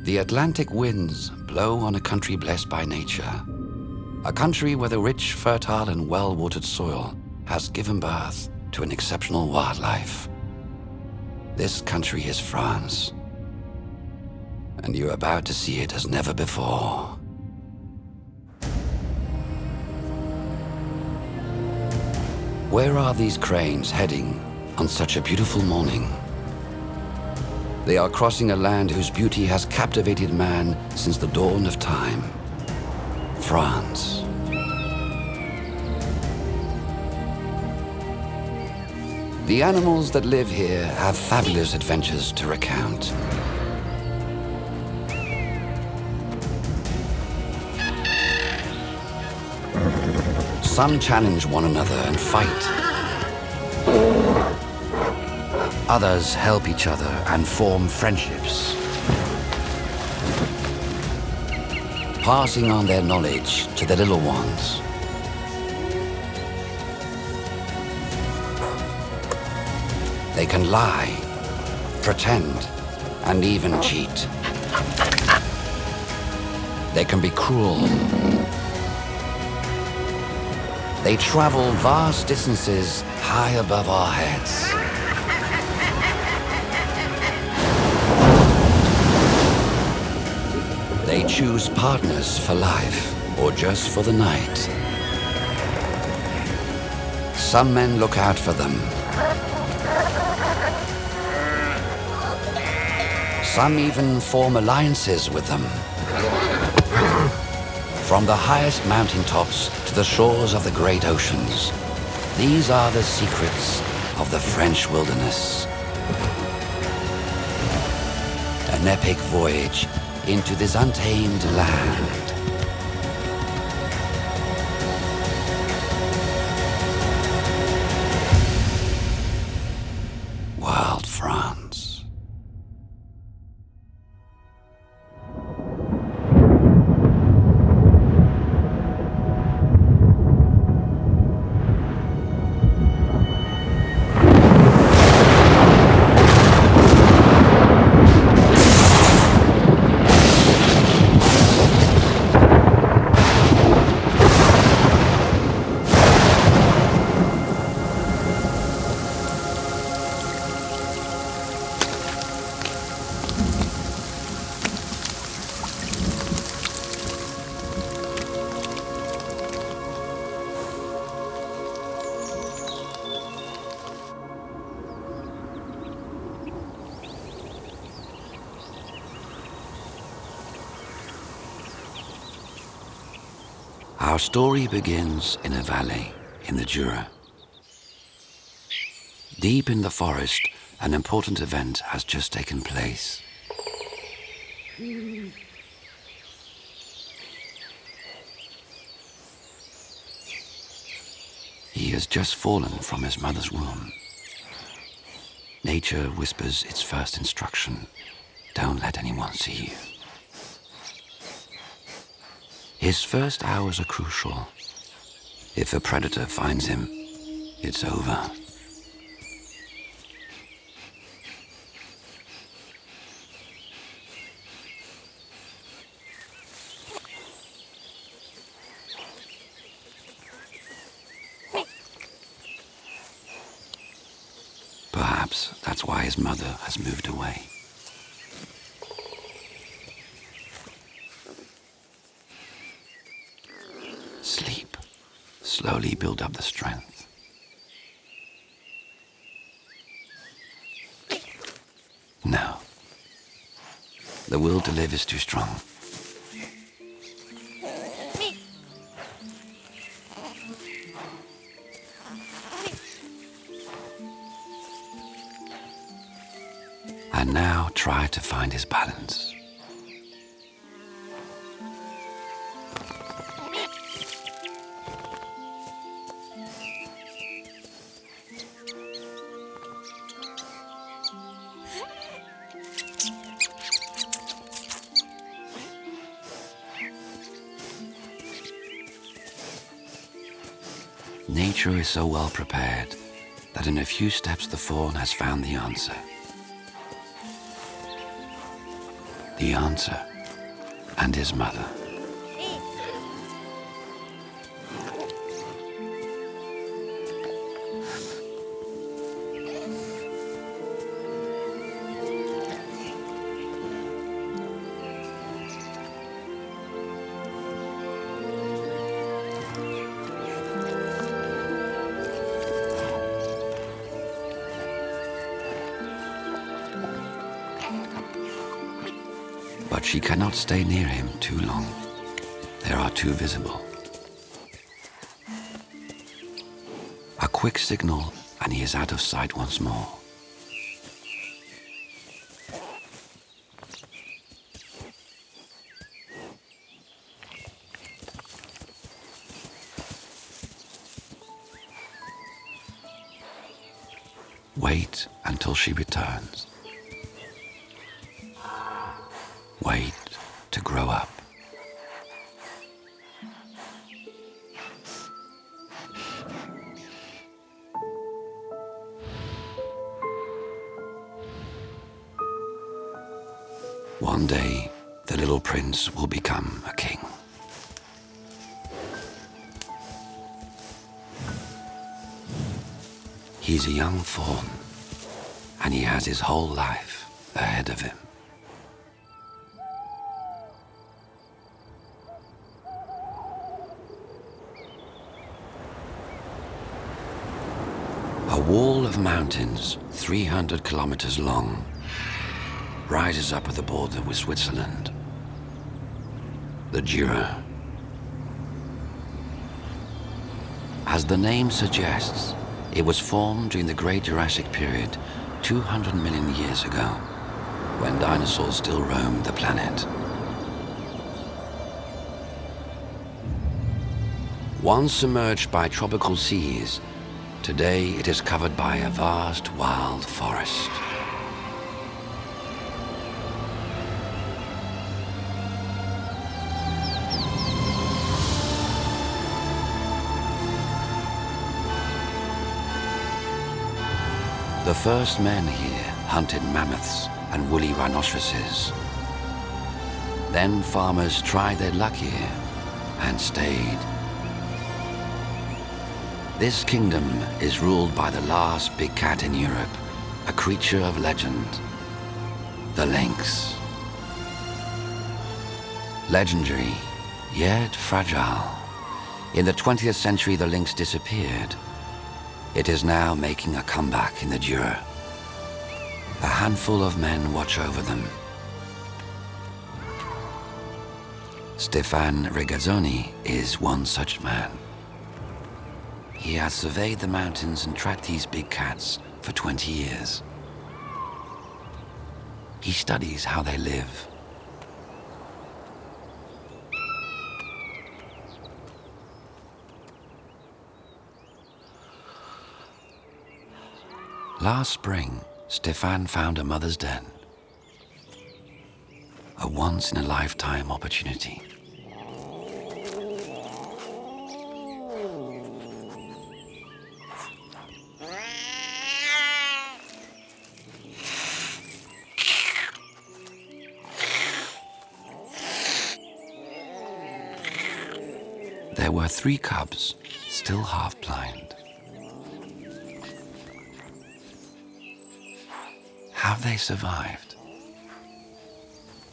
The Atlantic winds blow on a country blessed by nature. A country where the rich, fertile, and well-watered soil has given birth to an exceptional wildlife. This country is France, and you're about to see it as never before. Where are these cranes heading on such a beautiful morning? They are crossing a land whose beauty has captivated man since the dawn of time. France. The animals that live here have fabulous adventures to recount. Some challenge one another and fight. Others help each other and form friendships, passing on their knowledge to their little ones. They can lie, pretend, and even cheat. They can be cruel. They travel vast distances high above our heads. They choose partners for life or just for the night. Some men look out for them. Some even form alliances with them. From the highest mountaintops to the shores of the great oceans, these are the secrets of the French wilderness. An epic voyage into this untamed land. Wild France. Our story begins in a valley in the Jura. Deep in the forest, an important event has just taken place. He has just fallen from his mother's womb. Nature whispers its first instruction: don't let anyone see you. His first hours are crucial. If a predator finds him, it's over. Perhaps that's why his mother has moved away. Sleep. Slowly build up the strength. No. The will to live is too strong. And now try to find his balance. Nature is so well prepared that in a few steps the fawn has found the answer. the answer, and his mother. But she cannot stay near him too long. They are too visible. A quick signal, and he is out of sight once more. Wait until she returns. Wait to grow up. One day, the little prince will become a king. He's a young fawn, and he has his whole life ahead of him. A wall of mountains, 300 kilometers long, rises up at the border with Switzerland. The Jura. As the name suggests, it was formed during the Great Jurassic period 200 million years ago, when dinosaurs still roamed the planet. Once submerged by tropical seas, today it is covered by a vast wild forest. The first men here hunted mammoths and woolly rhinoceroses. Then farmers tried their luck here and stayed. This kingdom is ruled by the last big cat in Europe, a creature of legend, the lynx. Legendary, yet fragile. In the 20th century, the lynx disappeared. It is now making a comeback in the Jura. A handful of men watch over them. Stefan Regazzoni is one such man. He has surveyed the mountains and tracked these big cats for 20 years. He studies how they live. Last spring, Stefan found a mother's den. A once-in-a-lifetime opportunity. There were 3 cubs, still half blind. Have they survived?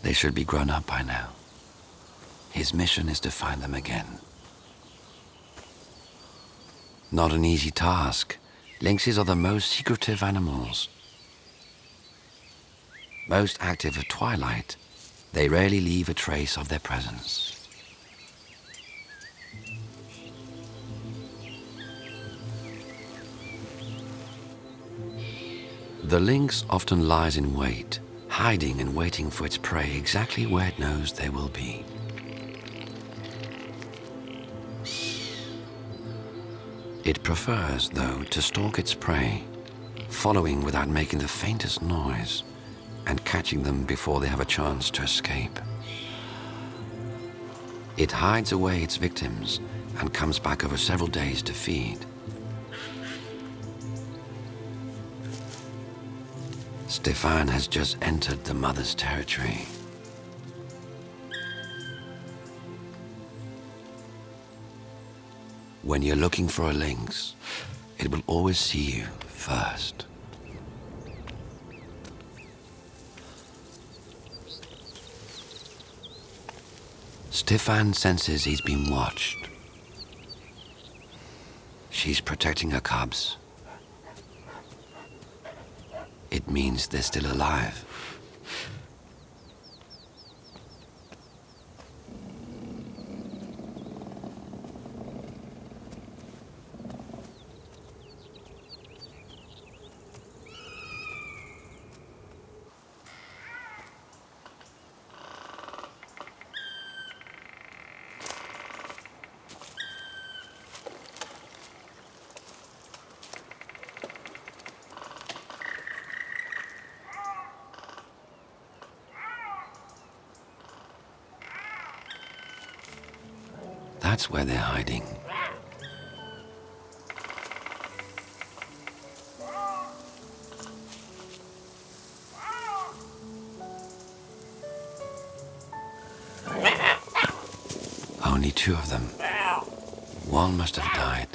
They should be grown up by now. His mission is to find them again. Not an easy task. Lynxes are the most secretive animals. Most active at twilight, they rarely leave a trace of their presence. The lynx often lies in wait, hiding and waiting for its prey exactly where it knows they will be. It prefers, though, to stalk its prey, following without making the faintest noise, and catching them before they have a chance to escape. It hides away its victims and comes back over several days to feed. Stefan has just entered the mother's territory. When you're looking for a lynx, it will always see you first. Stefan senses he's been watched. She's protecting her cubs. It means they're still alive. That's where they're hiding. Only 2 of them. One must have died.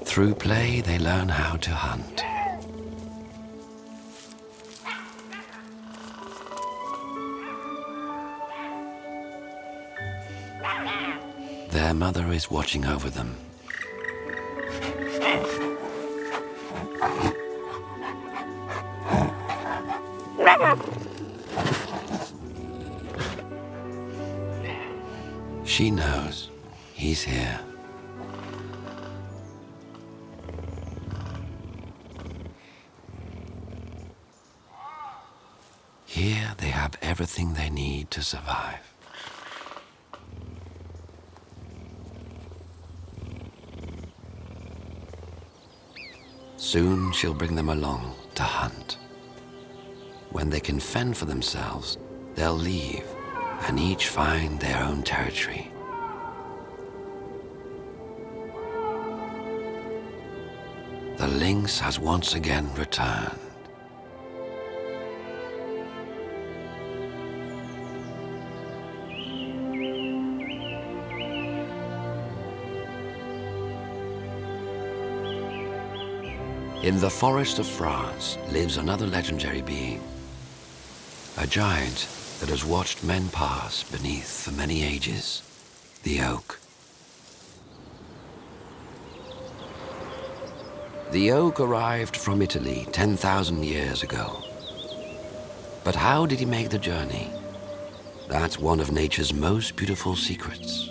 Through play, they learn how to hunt. Their mother is watching over them. She knows he's here. Here they have everything they need to survive. Soon she'll bring them along to hunt. When they can fend for themselves, they'll leave and each find their own territory. The lynx has once again returned. In the forest of France lives another legendary being, a giant that has watched men pass beneath for many ages, the oak. The oak arrived from Italy 10,000 years ago. But how did he make the journey? That's one of nature's most beautiful secrets.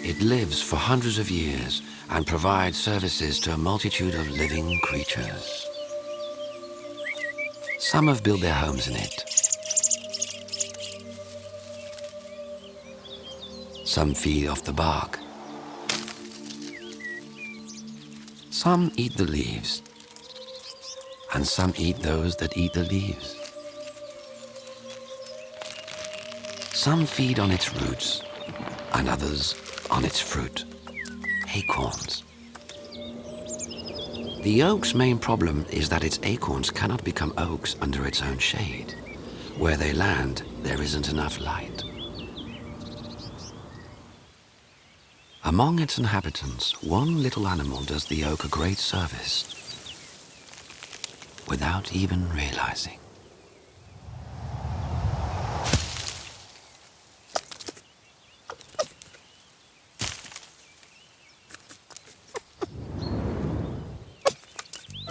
It lives for hundreds of years and provides services to a multitude of living creatures. Some have built their homes in it. Some feed off the bark. Some eat the leaves. And some eat those that eat the leaves. Some feed on its roots, and others on its fruit, acorns. The oak's main problem is that its acorns cannot become oaks under its own shade. Where they land, there isn't enough light. Among its inhabitants, one little animal does the oak a great service, without even realizing.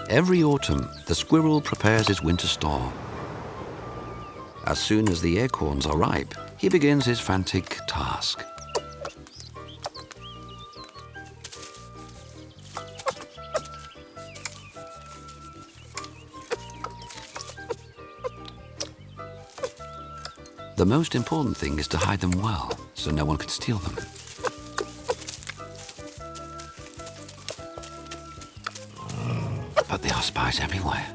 Every autumn, the squirrel prepares his winter store. As soon as the acorns are ripe, he begins his frantic task. The most important thing is to hide them well, so no one can steal them. But there are spies everywhere.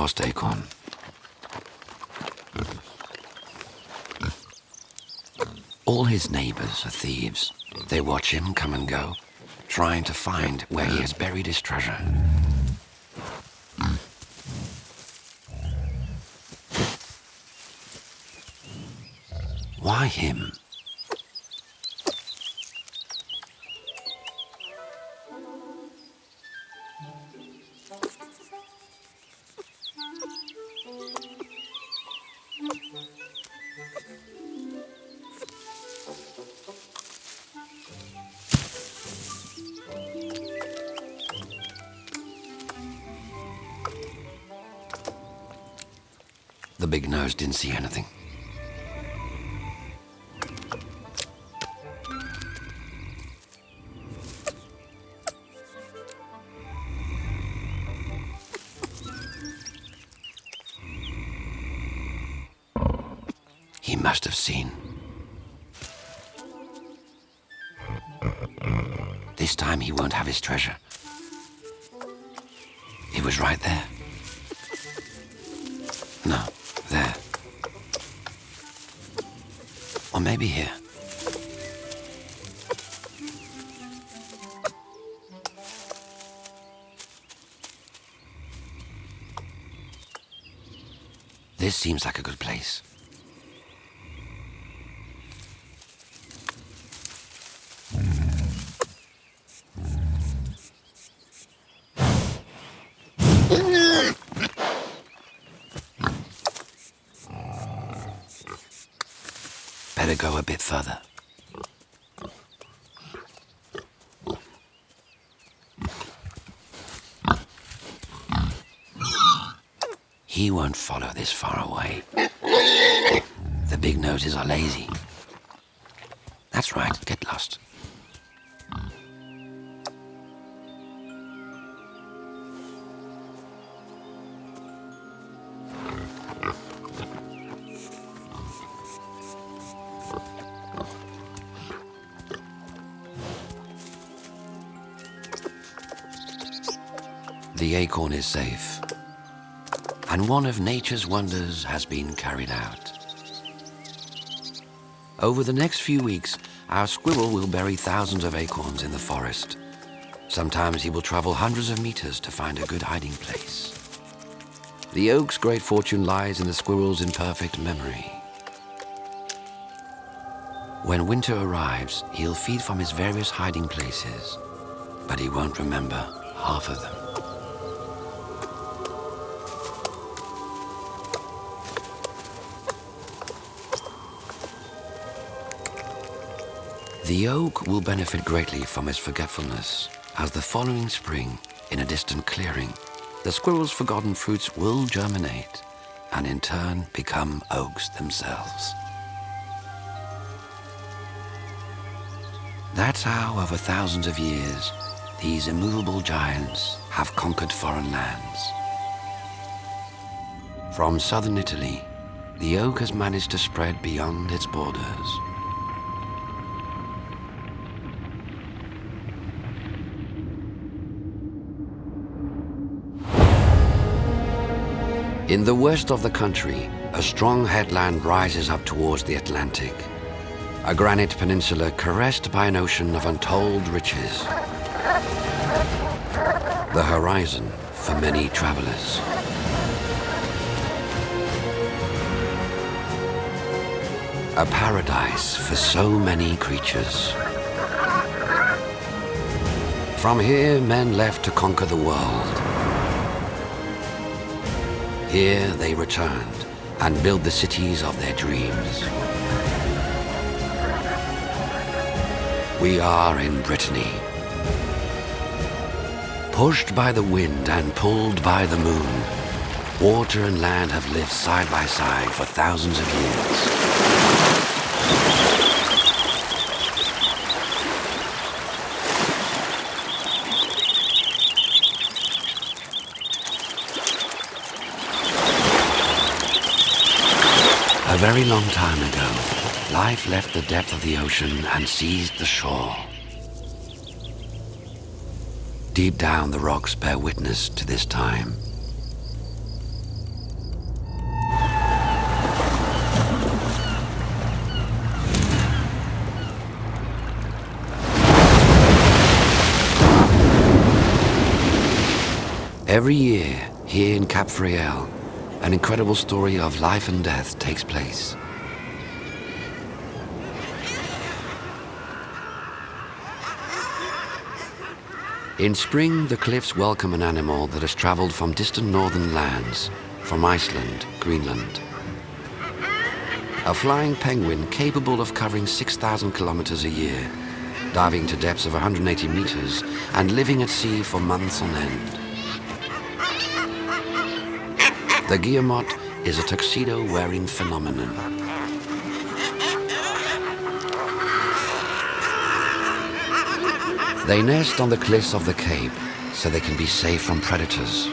lost acorn. All his neighbors are thieves. They watch him come and go, trying to find where he has buried his treasure. Why him? The big nose didn't see anything. He must have seen. This time he won't have his treasure. It was right there. No, there. Or maybe here. This seems like a good place. Better go a bit further. He won't follow this far away. The big noses are lazy. That's right, get lost. The acorn is safe, and one of nature's wonders has been carried out. Over the next few weeks, our squirrel will bury thousands of acorns in the forest. Sometimes he will travel hundreds of meters to find a good hiding place. The oak's great fortune lies in the squirrel's imperfect memory. When winter arrives, he'll feed from his various hiding places, but he won't remember half of them. The oak will benefit greatly from his forgetfulness, as the following spring, in a distant clearing, the squirrel's forgotten fruits will germinate and in turn become oaks themselves. That's how, over thousands of years, these immovable giants have conquered foreign lands. From southern Italy, the oak has managed to spread beyond its borders. In the west of the country, a strong headland rises up towards the Atlantic, a granite peninsula caressed by an ocean of untold riches. The horizon for many travelers. A paradise for so many creatures. From here, men left to conquer the world. Here they returned and built the cities of their dreams. We are in Brittany. Pushed by the wind and pulled by the moon, water and land have lived side by side for thousands of years. A very long time ago, life left the depth of the ocean and seized the shore. Deep down, the rocks bear witness to this time. Every year, here in Cap Fréhel, an incredible story of life and death takes place. In spring, the cliffs welcome an animal that has traveled from distant northern lands, from Iceland, Greenland. A flying penguin capable of covering 6,000 kilometers a year, diving to depths of 180 meters and living at sea for months on end. The guillemot is a tuxedo-wearing phenomenon. They nest on the cliffs of the Cape so they can be safe from predators.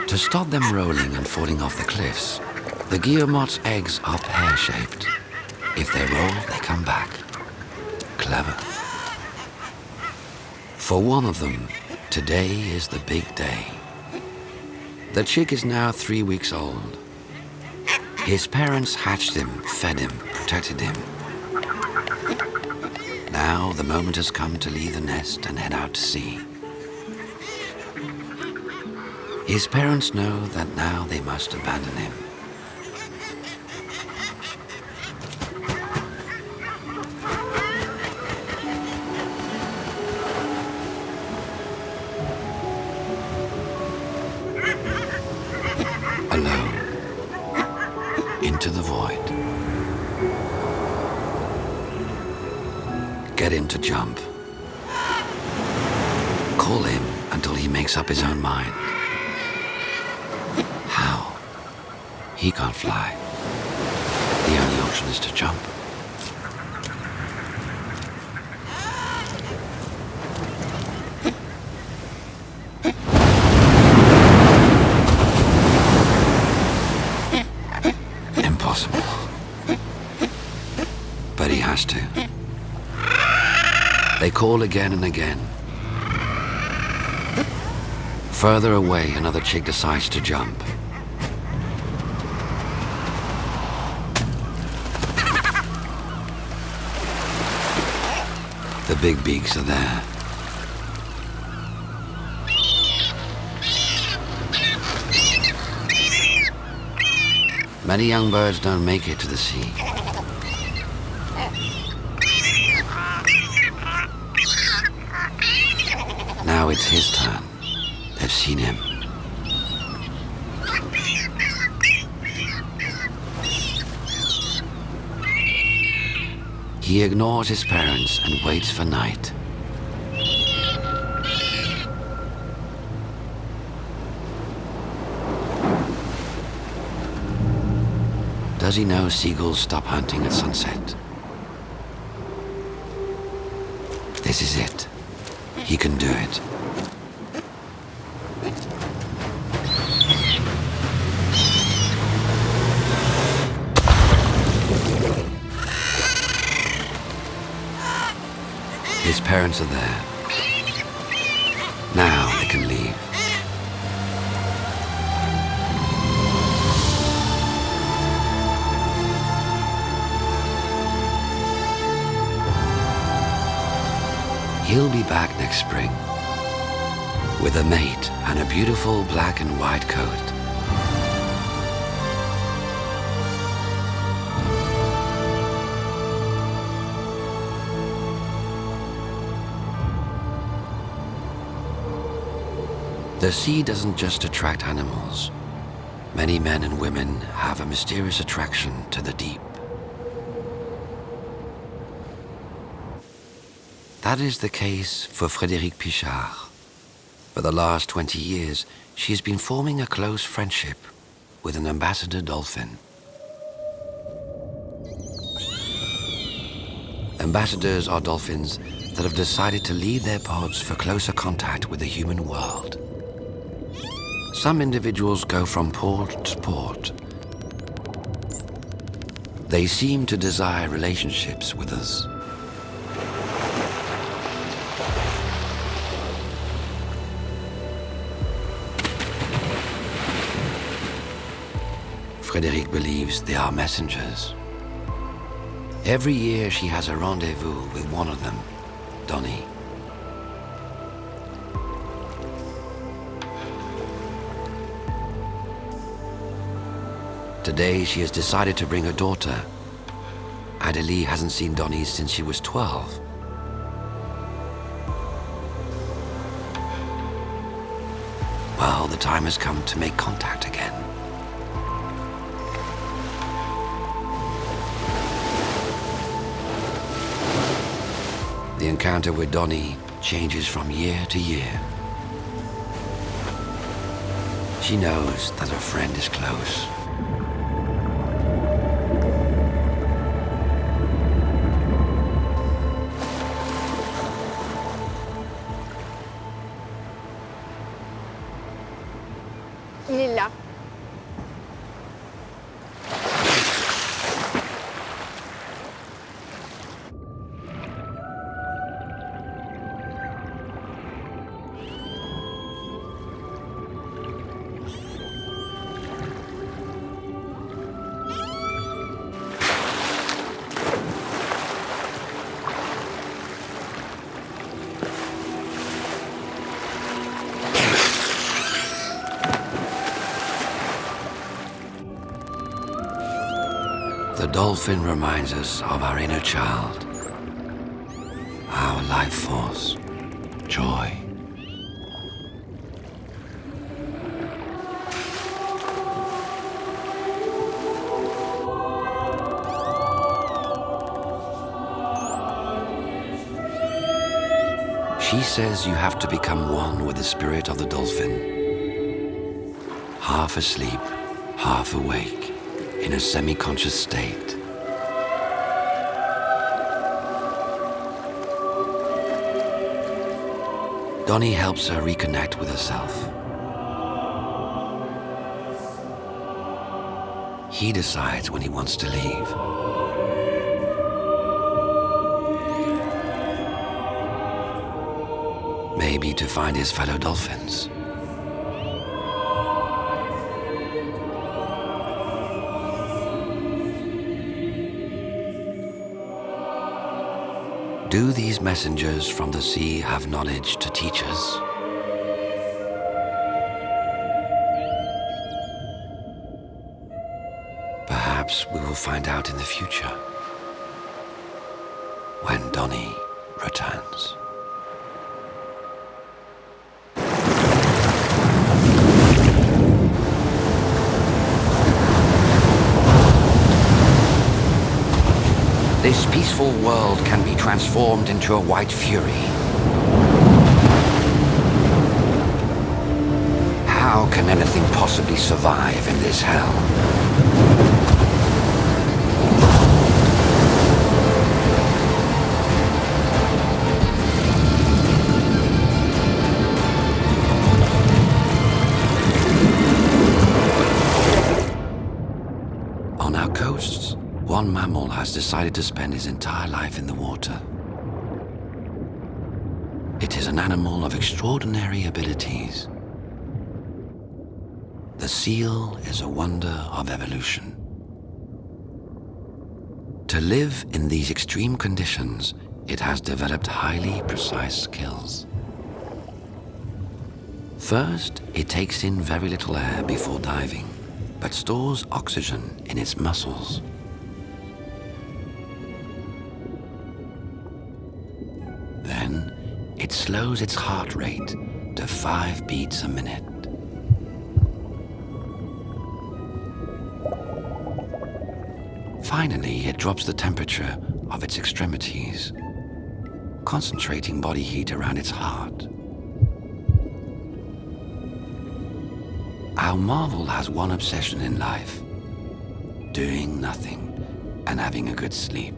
To stop them rolling and falling off the cliffs, the guillemot's eggs are pear-shaped. If they roll, they come back. Clever. For one of them, today is the big day. The chick is now 3 weeks old. His parents hatched him, fed him, protected him. Now the moment has come to leave the nest and head out to sea. His parents know that now they must abandon him. Alone, into the void. Get him to jump. Call him until he makes up his own mind. How? He can't fly. The only option is to jump. Impossible. But he has to. They call again and again. Further away, another chick decides to jump. The big beaks are there. Many young birds don't make it to the sea. Now it's his turn. They've seen him. He ignores his parents and waits for night. Does he know seagulls stop hunting at sunset? This is it. He can do it. His parents are there. Now they can leave. He'll be back next spring with a mate and a beautiful black and white coat. The sea doesn't just attract animals. Many men and women have a mysterious attraction to the deep. That is the case for Frédérique Pichard. For the last 20 years, she has been forming a close friendship with an ambassador dolphin. Ambassadors are dolphins that have decided to leave their pods for closer contact with the human world. Some individuals go from port to port. They seem to desire relationships with us. Frédéric believes they are messengers. Every year she has a rendezvous with one of them, Donny. Today she has decided to bring her daughter. Adelie hasn't seen Donny since she was 12. Well, the time has come to make contact again. The encounter with Donny changes from year to year. She knows that her friend is close. Il est là. The dolphin reminds us of our inner child, our life force, joy. She says you have to become one with the spirit of the dolphin, half asleep, half awake, in a semi-conscious state. Donny helps her reconnect with herself. He decides when he wants to leave. Maybe to find his fellow dolphins. Do these messengers from the sea have knowledge to teach us? Perhaps we will find out in the future, when Donny returns. This peaceful world can be transformed into a white fury. How can anything possibly survive in this hell? On our coasts, one mammal has decided to spend his entire life in the water. It is an animal of extraordinary abilities. The seal is a wonder of evolution. To live in these extreme conditions, it has developed highly precise skills. First, it takes in very little air before diving, but stores oxygen in its muscles. Then, it slows its heart rate to 5 beats a minute. Finally, it drops the temperature of its extremities, concentrating body heat around its heart. Our marvel has one obsession in life: doing nothing and having a good sleep.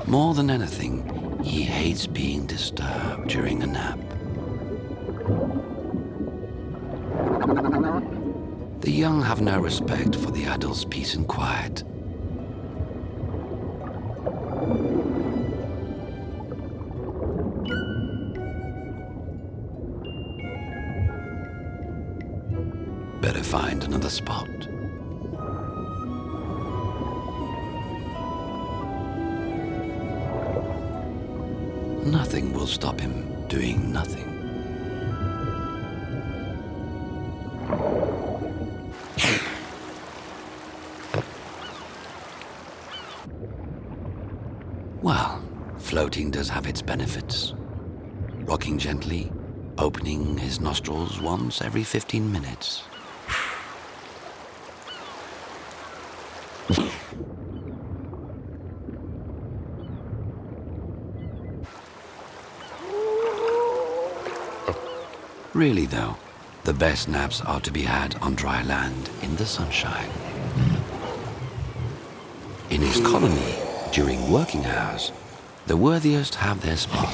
More than anything, he hates being disturbed during a nap. The young have no respect for the adult's peace and quiet. Better find another spot. Nothing will stop him doing nothing. Well, floating does have its benefits. Rocking gently, opening his nostrils once every 15 minutes. Really though, the best naps are to be had on dry land in the sunshine. In his colony, during working hours, the worthiest have their spot.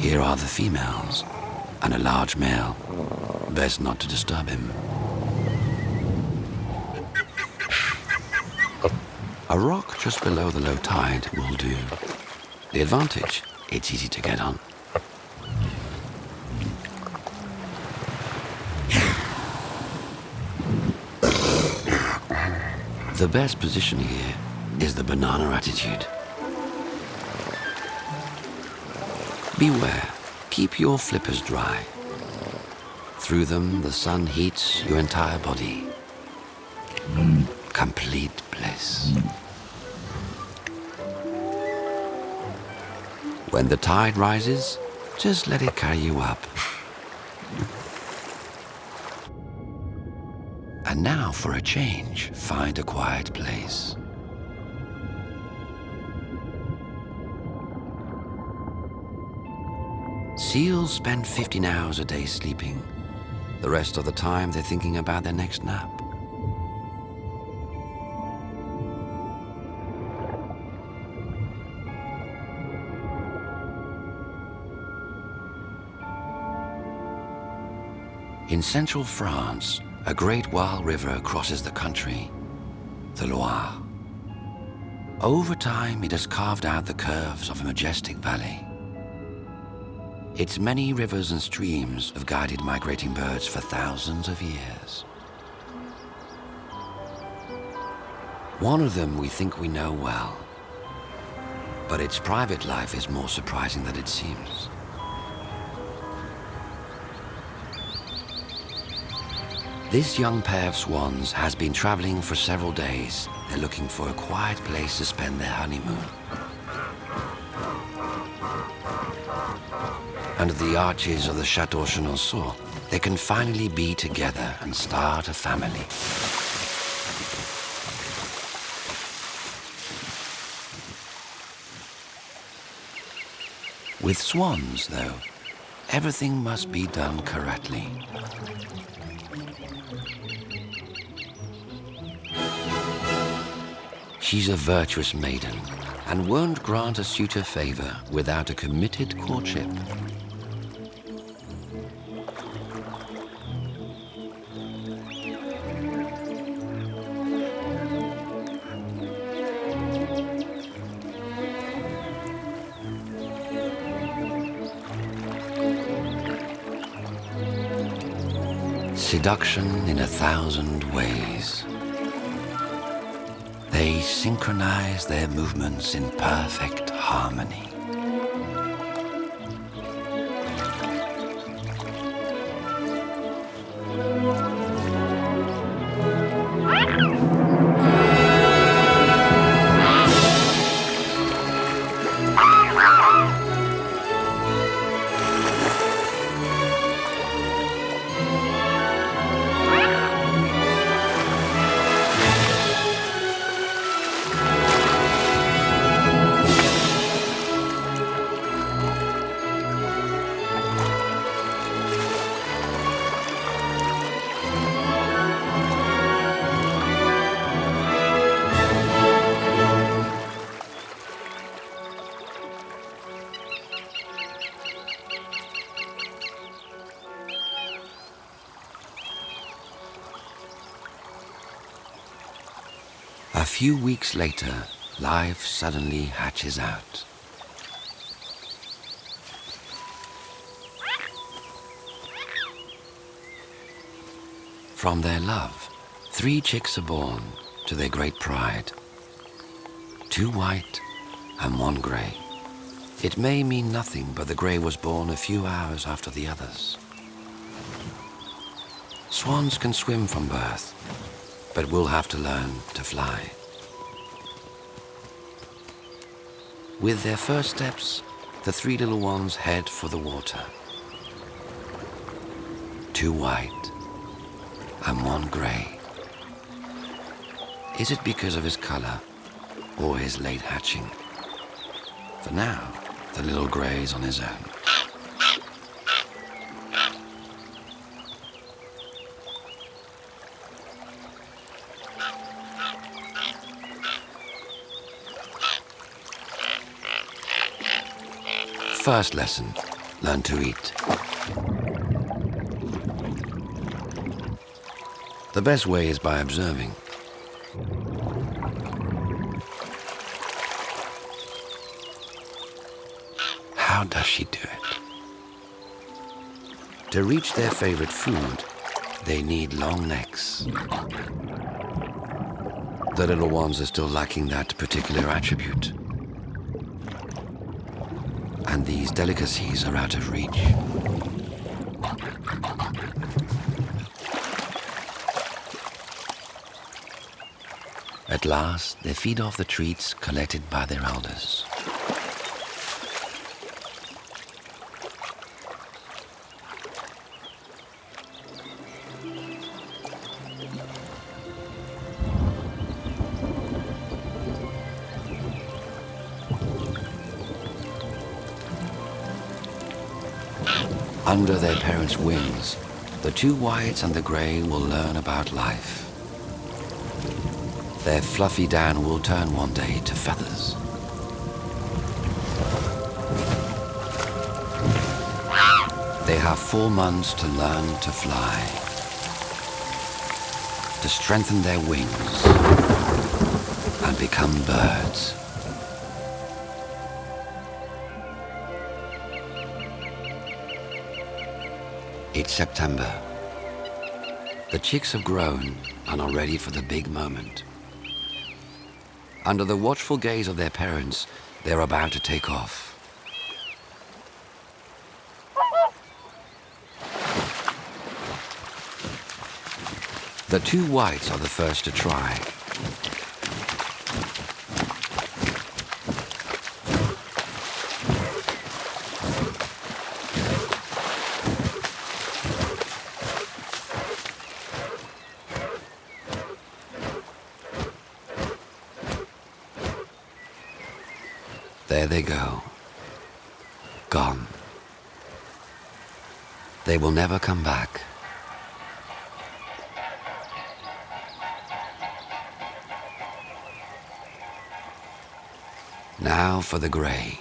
Here are the females, and a large male. Best not to disturb him. A rock just below the low tide will do. The advantage, it's easy to get on. The best position here is the banana attitude. Beware, keep your flippers dry. Through them, the sun heats your entire body. Complete bliss. When the tide rises, just let it carry you up. And now for a change, find a quiet place. Seals spend 15 hours a day sleeping. The rest of the time they're thinking about their next nap. In central France, a great wild river crosses the country, the Loire. Over time, it has carved out the curves of a majestic valley. Its many rivers and streams have guided migrating birds for thousands of years. One of them we think we know well, but its private life is more surprising than it seems. This young pair of swans has been traveling for several days. They're looking for a quiet place to spend their honeymoon. Under the arches of the Château Chenonceau, they can finally be together and start a family. With swans, though, everything must be done correctly. She's a virtuous maiden and won't grant a suitor favor without a committed courtship. Seduction in 1,000 ways. They synchronize their movements in perfect harmony. A few weeks later, life suddenly hatches out. From their love, 3 chicks are born to their great pride. 2 white and 1 grey. It may mean nothing, but the grey was born a few hours after the others. Swans can swim from birth, but will have to learn to fly. With their first steps, the 3 little ones head for the water. 2 white and 1 grey. Is it because of his colour or his late hatching? For now, the little grey is on his own. First lesson, learn to eat. The best way is by observing. How does she do it? To reach their favorite food, they need long necks. The little ones are still lacking that particular attribute. And these delicacies are out of reach. At last, they feed off the treats collected by their elders. Under their parents' wings, the 2 whites and the grey will learn about life. Their fluffy down will turn one day to feathers. They have 4 months to learn to fly, to strengthen their wings and become birds. It's September. The chicks have grown and are ready for the big moment. Under the watchful gaze of their parents, they're about to take off. The 2 whites are the first to try. There they go. Gone. They will never come back. Now for the grey.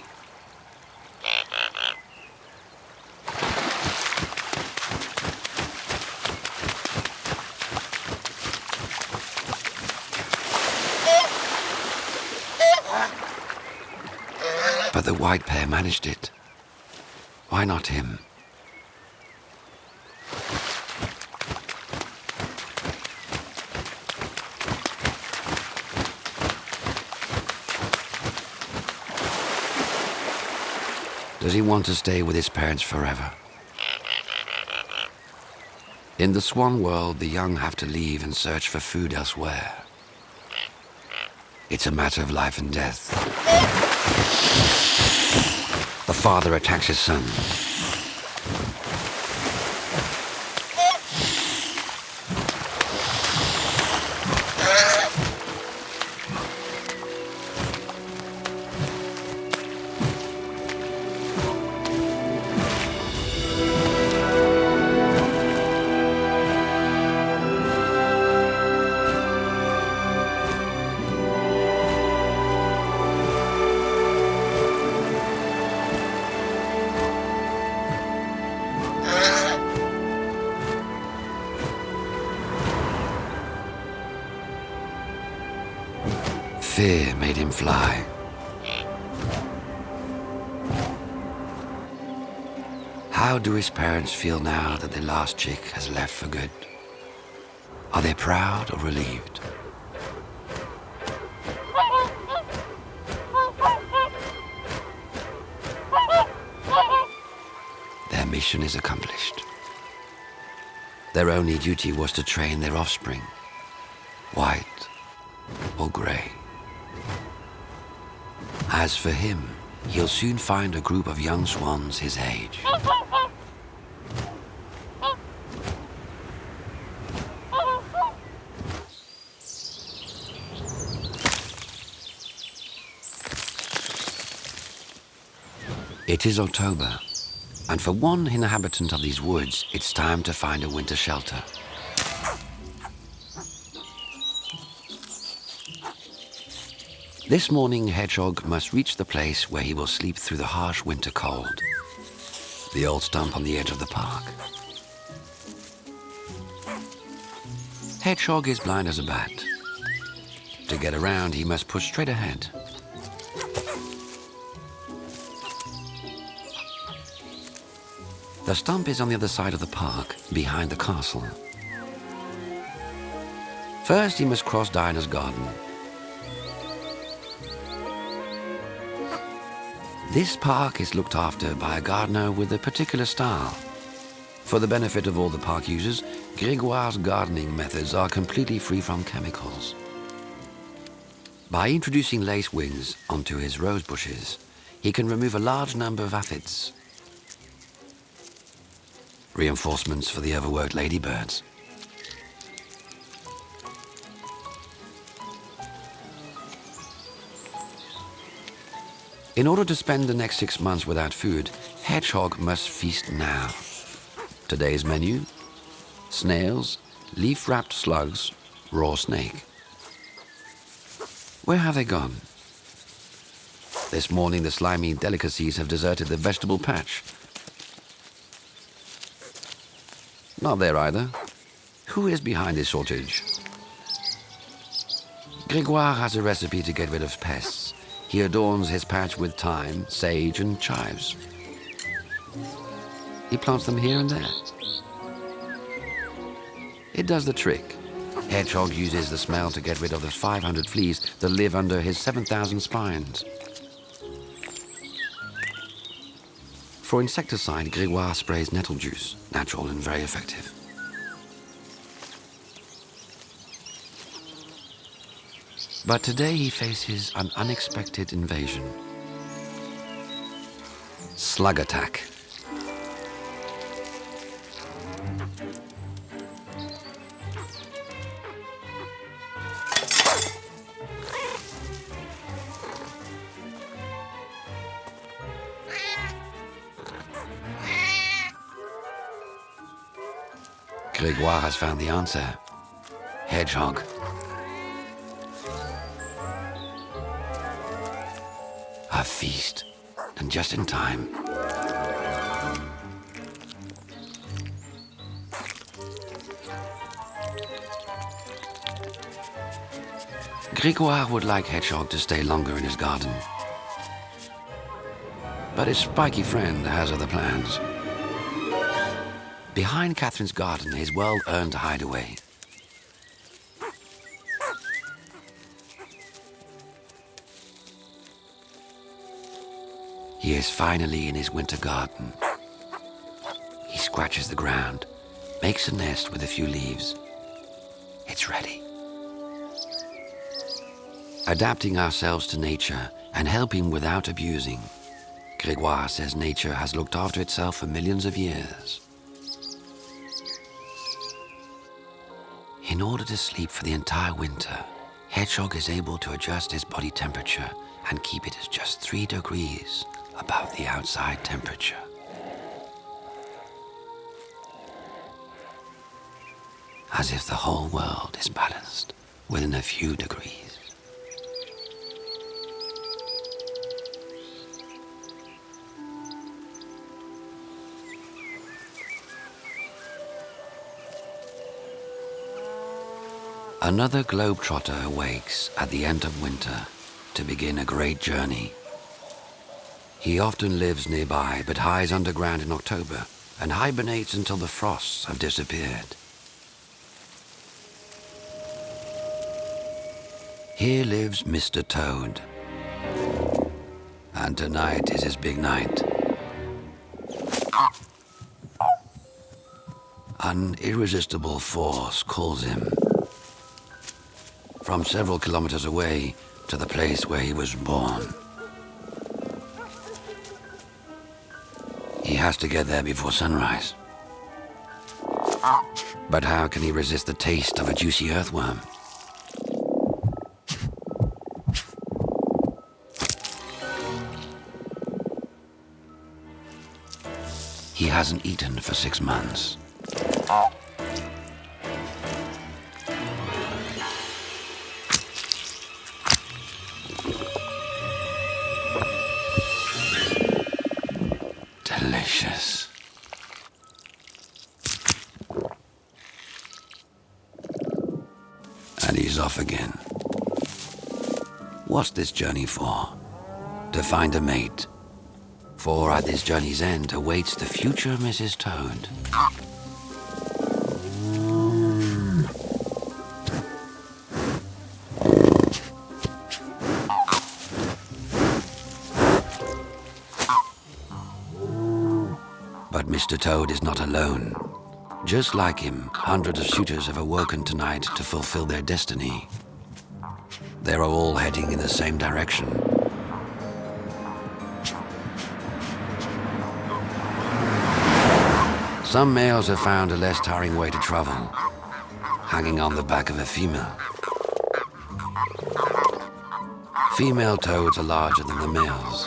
But the white pair managed it. Why not him? Does he want to stay with his parents forever? In the swan world, the young have to leave and search for food elsewhere. It's a matter of life and death. The father attacks his son. Fear made him fly. How do his parents feel now that their last chick has left for good? Are they proud or relieved? Their mission is accomplished. Their only duty was to train their offspring, white or grey. As for him, he'll soon find a group of young swans his age. It is October, and for one inhabitant of these woods, it's time to find a winter shelter. This morning, Hedgehog must reach the place where he will sleep through the harsh winter cold. The old stump on the edge of the park. Hedgehog is blind as a bat. To get around, he must push straight ahead. The stump is on the other side of the park, behind the castle. First, he must cross Diana's garden. This park is looked after by a gardener with a particular style. For the benefit of all the park users, Grégoire's gardening methods are completely free from chemicals. By introducing lace wings onto his rose bushes, he can remove a large number of aphids. Reinforcements for the overworked ladybirds. In order to spend the next 6 months without food, Hedgehog must feast now. Today's menu: snails, leaf-wrapped slugs, raw snake. Where have they gone? This morning the slimy delicacies have deserted the vegetable patch. Not there either. Who is behind this shortage? Grégoire has a recipe to get rid of pests. He adorns his patch with thyme, sage, and chives. He plants them here and there. It does the trick. Hedgehog uses the smell to get rid of the 500 fleas that live under his 7,000 spines. For insecticide, Grégoire sprays nettle juice, natural and very effective. But today he faces an unexpected invasion. Slug attack. Grégoire has found the answer. Hedgehog. A feast, and just in time. Grégoire would like Hedgehog to stay longer in his garden. But his spiky friend has other plans. Behind Catherine's garden, his well-earned hideaway. He is finally in his winter garden. He scratches the ground, makes a nest with a few leaves. It's ready. Adapting ourselves to nature and helping without abusing, Grégoire says nature has looked after itself for millions of years. In order to sleep for the entire winter, Hedgehog is able to adjust his body temperature and keep it at just 3 degrees above the outside temperature. As if the whole world is balanced within a few degrees. Another globetrotter awakes at the end of winter to begin a great journey. He often lives nearby but hides underground in October and hibernates until the frosts have disappeared. Here lives Mr. Toad. And tonight is his big night. An irresistible force calls him from several kilometers away to the place where he was born. He has to get there before sunrise. But how can he resist the taste of a juicy earthworm? He hasn't eaten for 6 months. Delicious. And he's off again. What's this journey for? To find a mate. For at this journey's end awaits the future Mrs. Toad. But Mr. Toad is not alone. Just like him, hundreds of suitors have awoken tonight to fulfill their destiny. They are all heading in the same direction. Some males have found a less tiring way to travel, hanging on the back of a female. Female toads are larger than the males.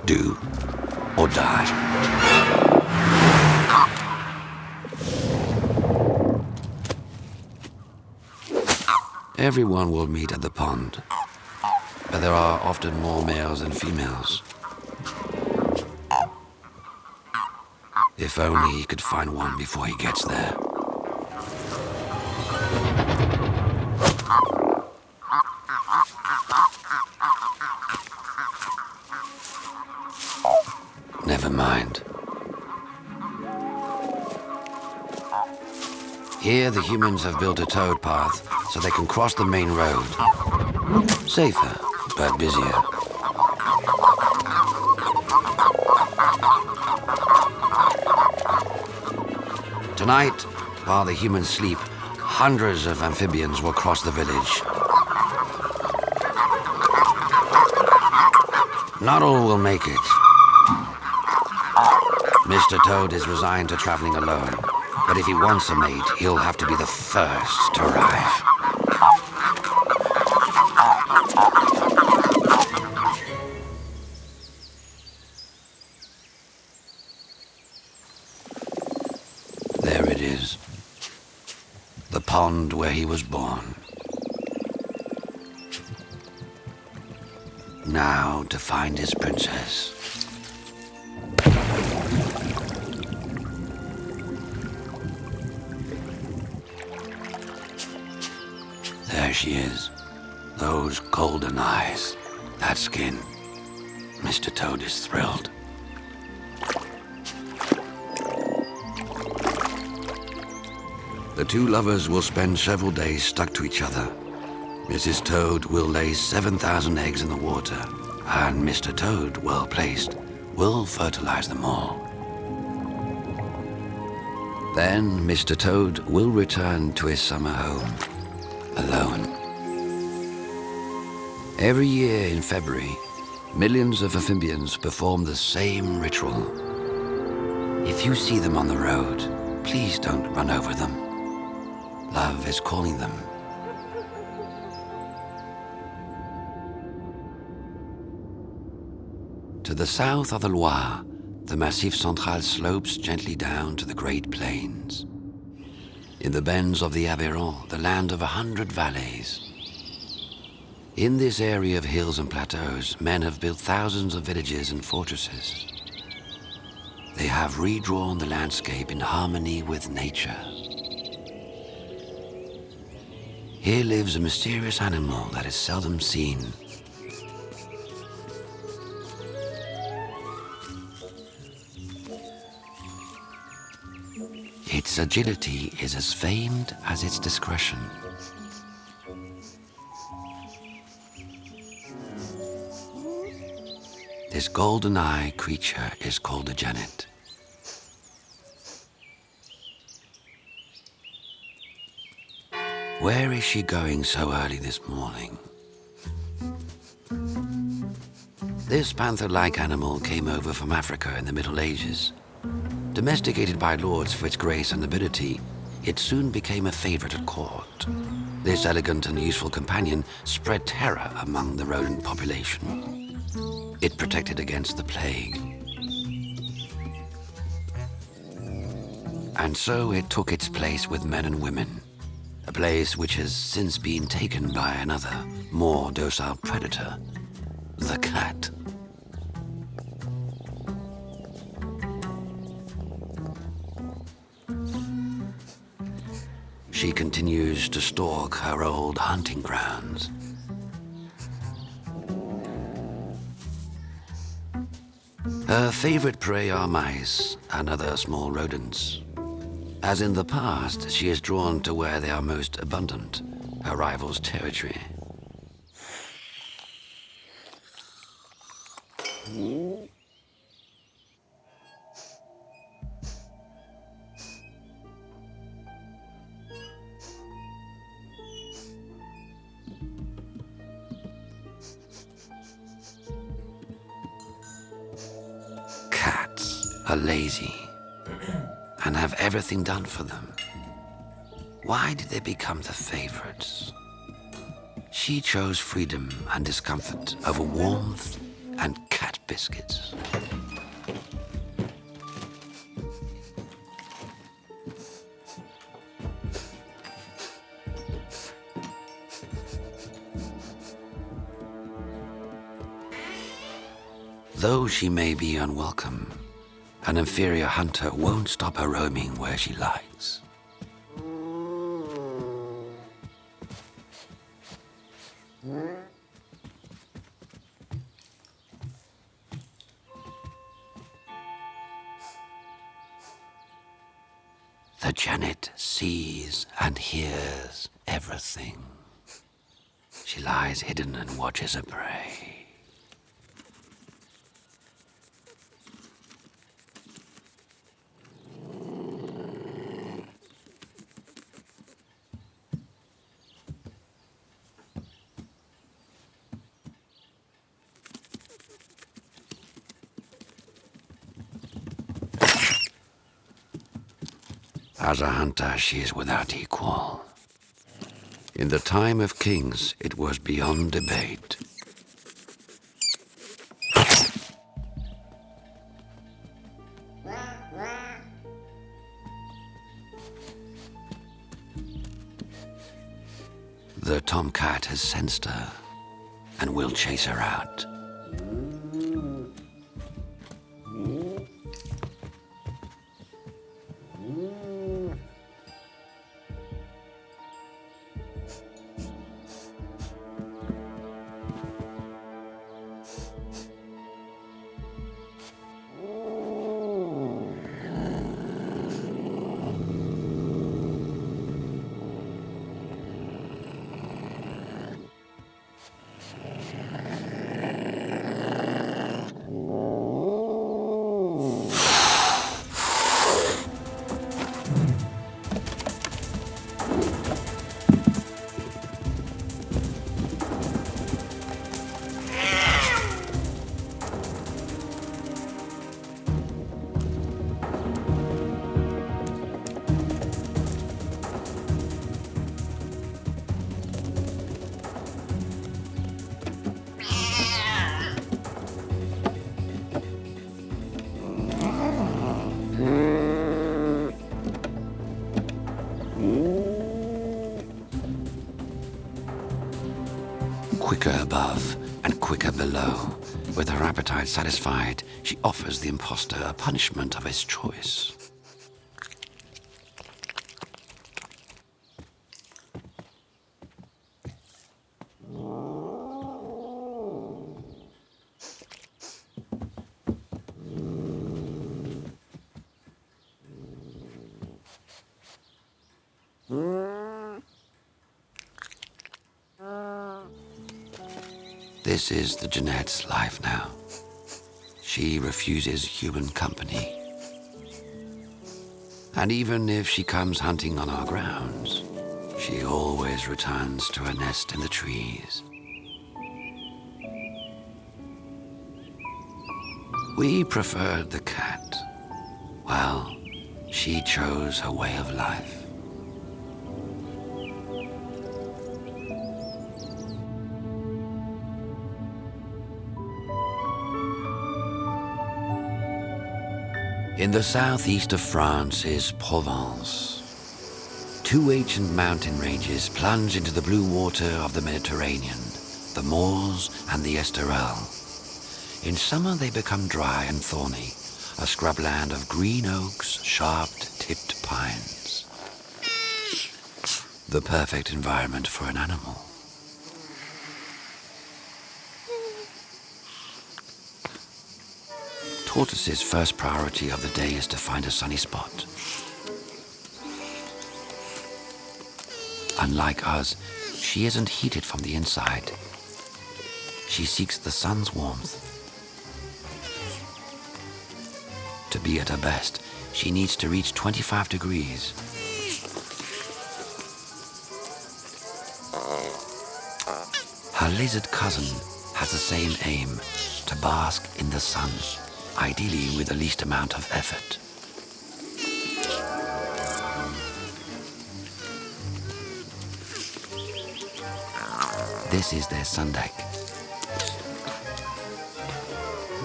Do or die. Everyone will meet at the pond, but there are often more males than females. If only he could find one before he gets there. Never mind. Here the humans have built a toad path so they can cross the main road. Safer, but busier. Tonight, while the humans sleep, hundreds of amphibians will cross the village. Not all will make it. Mr. Toad is resigned to traveling alone, but if he wants a mate, he'll have to be the first to arrive. There it is, the pond where he was born. Now to find his princess. There she is. Those golden eyes, that skin. Mr. Toad is thrilled. The two lovers will spend several days stuck to each other. Mrs. Toad will lay 7,000 eggs in the water, and Mr. Toad, well placed, will fertilize them all. Then Mr. Toad will return to his summer home, alone. Every year in February, millions of amphibians perform the same ritual. If you see them on the road, please don't run over them. Love is calling them. To the south of the Loire, the Massif Central slopes gently down to the Great Plains. In the bends of the Aveyron, the land of 100 valleys. In this area of hills and plateaus, men have built thousands of villages and fortresses. They have redrawn the landscape in harmony with nature. Here lives a mysterious animal that is seldom seen. Its agility is as famed as its discretion. This golden-eyed creature is called a genet. Where is she going so early this morning? This panther-like animal came over from Africa in the Middle Ages. Domesticated by lords for its grace and ability, it soon became a favorite at court. This elegant and useful companion spread terror among the rodent population. It protected against the plague. And so it took its place with men and women, a place which has since been taken by another, more docile predator, the cat. She continues to stalk her old hunting grounds. Her favorite prey are mice and other small rodents. As in the past, she is drawn to where they are most abundant, her rival's territory. Cats are lazy and have everything done for them. Why did they become the favorites? She chose freedom and discomfort over warmth and cat biscuits. Though she may be unwelcome, an inferior hunter won't stop her roaming where she likes. The genet sees and hears everything. She lies hidden and watches her prey. As a hunter, she is without equal. In the time of kings, it was beyond debate. The tomcat has sensed her and will chase her out. Quicker above and quicker below. With her appetite satisfied, she offers the impostor a punishment of his choice. This is the genet's life now. She refuses human company. And even if she comes hunting on our grounds, she always returns to her nest in the trees. We preferred the cat. Well, she chose her way of life. In the southeast of France is Provence. Two ancient mountain ranges plunge into the blue water of the Mediterranean, the moors and the Esterel. In summer they become dry and thorny, a scrubland of green oaks, sharp-tipped pines. The perfect environment for an animal. Tortoise's first priority of the day is to find a sunny spot. Unlike us, she isn't heated from the inside. She seeks the sun's warmth. To be at her best, she needs to reach 25 degrees. Her lizard cousin has the same aim, to bask in the sun, ideally with the least amount of effort. This is their sun deck.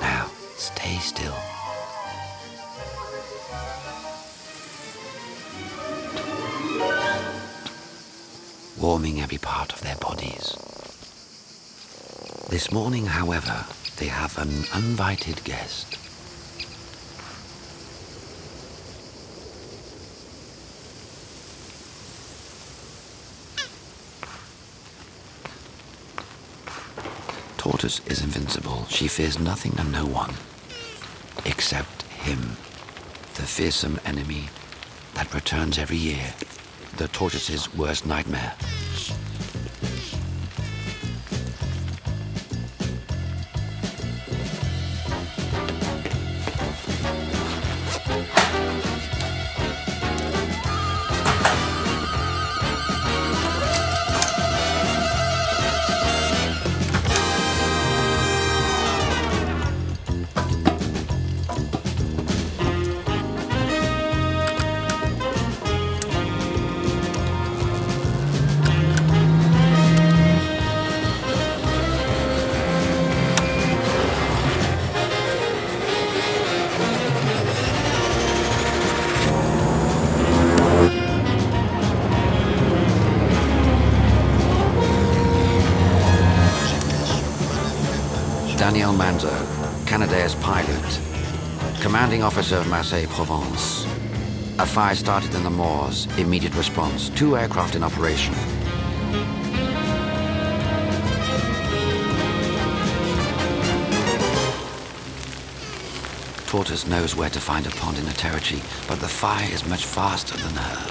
Now, stay still. Warming every part of their bodies. This morning, however, they have an uninvited guest. Tortoise is invincible. She fears nothing and no one, except him, the fearsome enemy that returns every year, the tortoise's worst nightmare. Canadaire's pilot, commanding officer of Marseille-Provence. A fire started in the moors. Immediate response. 2 aircraft in operation. Tortoise knows where to find a pond in her territory, but the fire is much faster than her.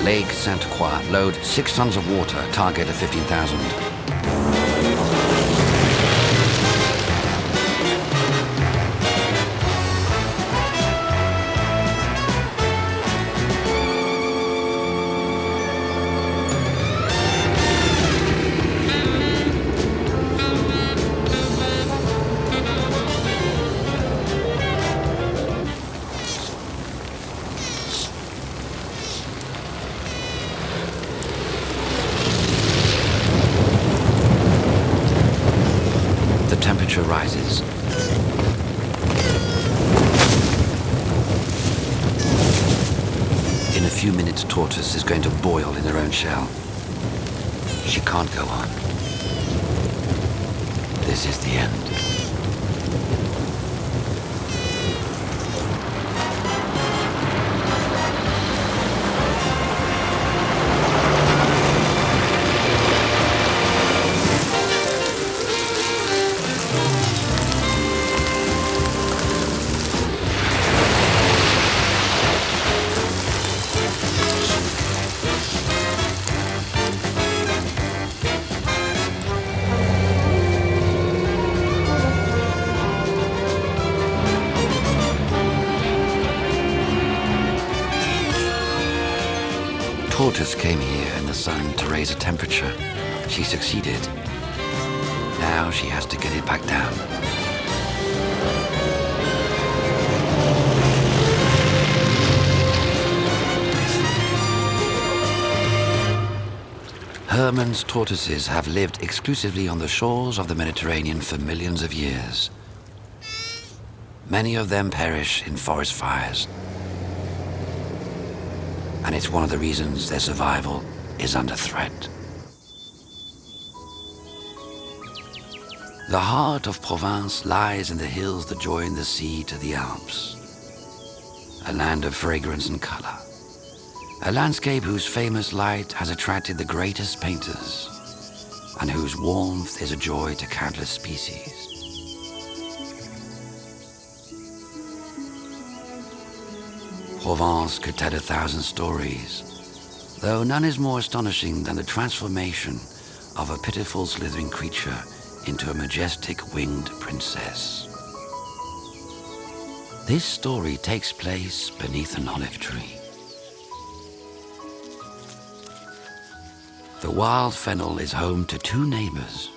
Lake Sainte-Croix, load 6 tons of water, target of 15,000. Rises. In a few minutes, Tortoise is going to boil in her own shell. She can't go on. This is the end. Tortoise came here in the sun to raise a temperature. She succeeded. Now she has to get it back down. Hermann's tortoises have lived exclusively on the shores of the Mediterranean for millions of years. Many of them perish in forest fires. And it's one of the reasons their survival is under threat. The heart of Provence lies in the hills that join the sea to the Alps. A land of fragrance and color. A landscape whose famous light has attracted the greatest painters and whose warmth is a joy to countless species. Provence could tell 1,000 stories, though none is more astonishing than the transformation of a pitiful slithering creature into a majestic winged princess. This story takes place beneath an olive tree. The wild fennel is home to two neighbors,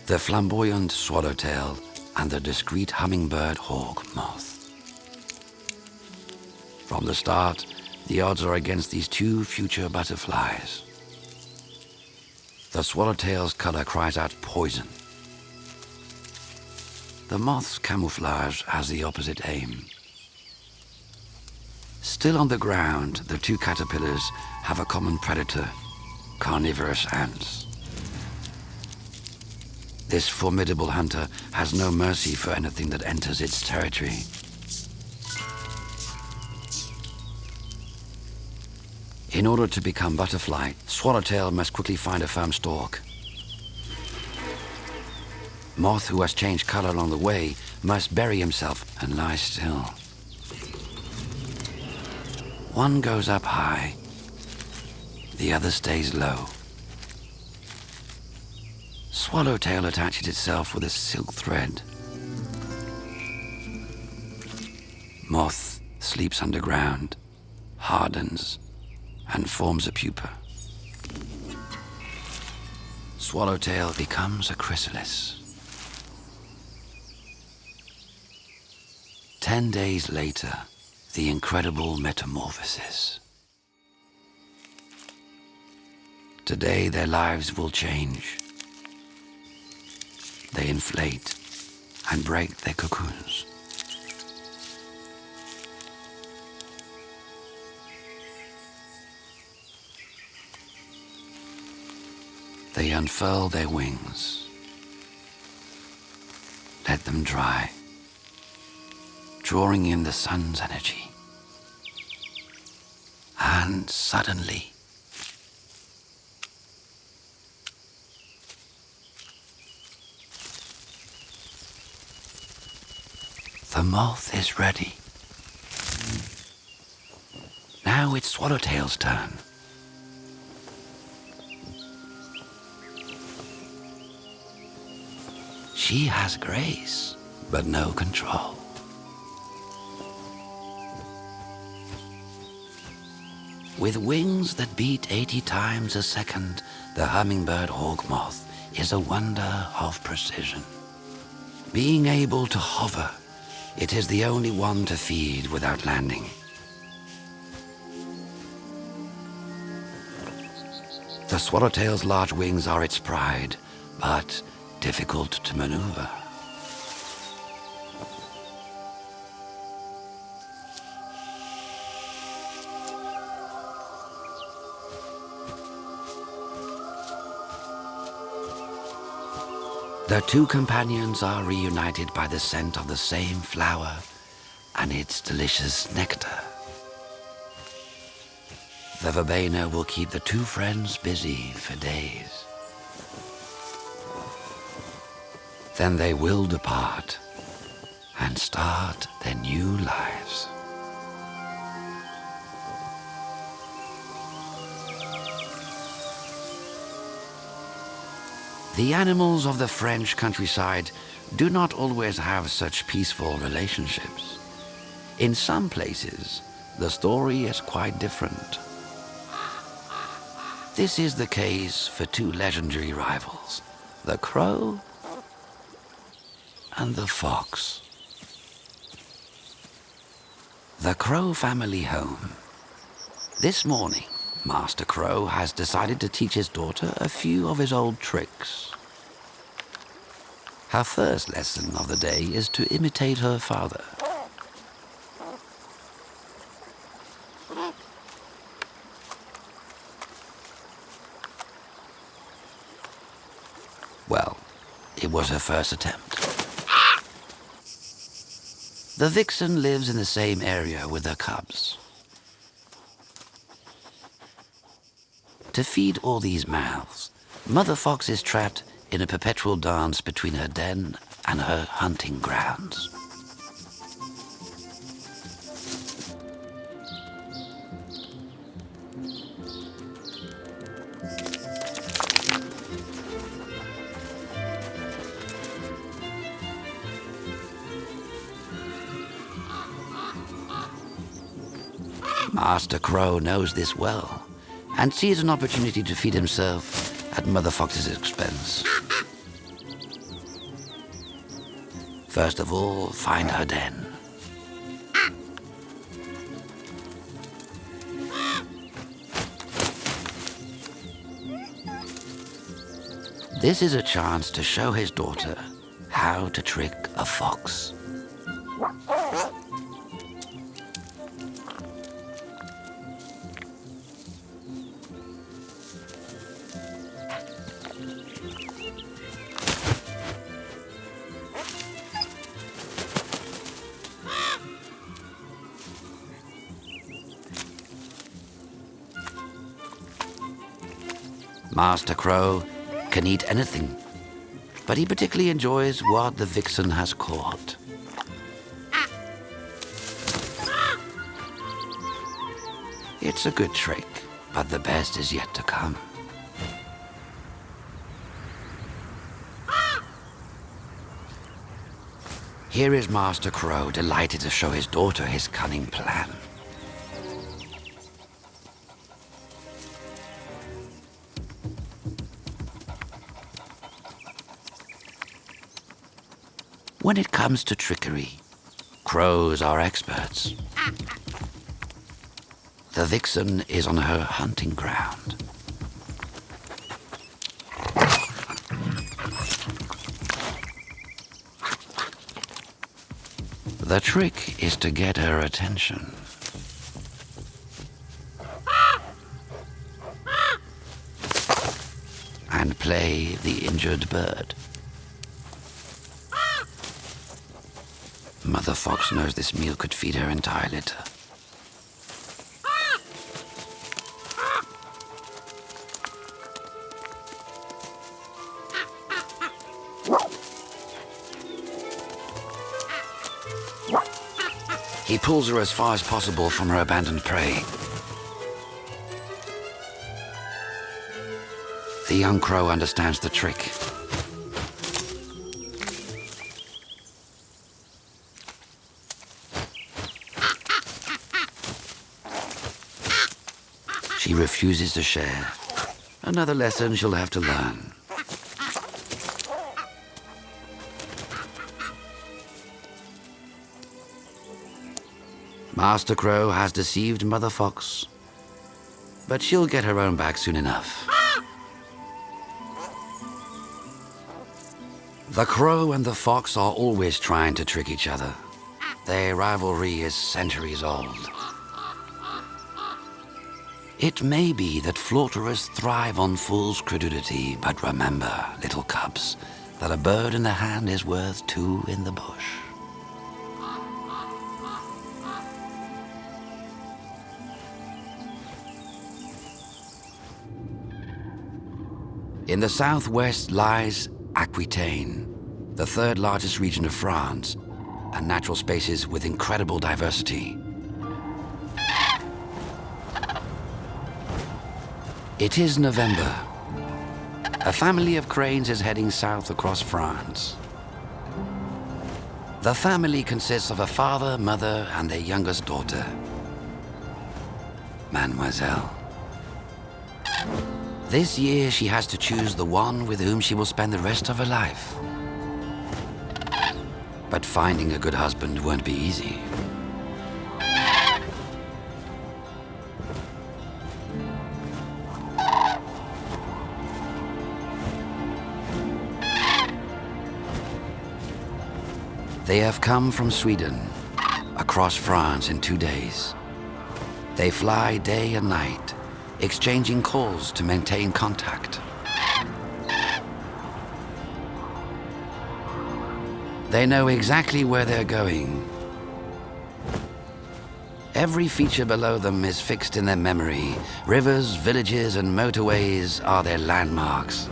the flamboyant swallowtail and the discreet hummingbird hawk moth. From the start, the odds are against these two future butterflies. The swallowtail's color cries out poison. The moth's camouflage has the opposite aim. Still on the ground, the two caterpillars have a common predator, carnivorous ants. This formidable hunter has no mercy for anything that enters its territory. In order to become butterfly, swallowtail must quickly find a firm stalk. Moth, who has changed color along the way, must bury himself and lie still. One goes up high, the other stays low. Swallowtail attaches itself with a silk thread. Moth sleeps underground, hardens, and forms a pupa. Swallowtail becomes a chrysalis. 10 days later, the incredible metamorphosis. Today their lives will change. They inflate and break their cocoons. They unfurl their wings. Let them dry, drawing in the sun's energy. And suddenly, the moth is ready. Now it's Swallowtail's turn. She has grace, but no control. With wings that beat 80 times a second, the hummingbird hawk moth is a wonder of precision. Being able to hover, it is the only one to feed without landing. The swallowtail's large wings are its pride, but difficult to maneuver. The two companions are reunited by the scent of the same flower and its delicious nectar. The verbena will keep the two friends busy for days. Then they will depart and start their new lives. The animals of the French countryside do not always have such peaceful relationships. In some places, the story is quite different. This is the case for two legendary rivals, the crow and the fox. The Crow family home. This morning, Master Crow has decided to teach his daughter a few of his old tricks. Her first lesson of the day is to imitate her father. Well, it was her first attempt. The vixen lives in the same area with her cubs. To feed all these mouths, Mother Fox is trapped in a perpetual dance between her den and her hunting grounds. Master Crow knows this well and sees an opportunity to feed himself at Mother Fox's expense. First of all, find her den. This is a chance to show his daughter how to trick a fox. Master Crow can eat anything, but he particularly enjoys what the vixen has caught. It's a good trick, but the best is yet to come. Here is Master Crow, delighted to show his daughter his cunning plan. When it comes to trickery, crows are experts. The vixen is on her hunting ground. The trick is to get her attention. And play the injured bird. Mother Fox knows this meal could feed her entire litter. He pulls her as far as possible from her abandoned prey. The young crow understands the trick. She refuses to share. Another lesson she'll have to learn. Master Crow has deceived Mother Fox, but she'll get her own back soon enough. The crow and the fox are always trying to trick each other. Their rivalry is centuries old. It may be that flauterers thrive on fool's credulity, but remember, little cubs, that a bird in the hand is worth two in the bush. In the southwest lies Aquitaine, the third largest region of France, and natural spaces with incredible diversity. It is November. A family of cranes is heading south across France. The family consists of a father, mother, and their youngest daughter, Mademoiselle. This year, she has to choose the one with whom she will spend the rest of her life. But finding a good husband won't be easy. They have come from Sweden, across France in 2 days. They fly day and night, exchanging calls to maintain contact. They know exactly where they're going. Every feature below them is fixed in their memory. Rivers, villages, and motorways are their landmarks.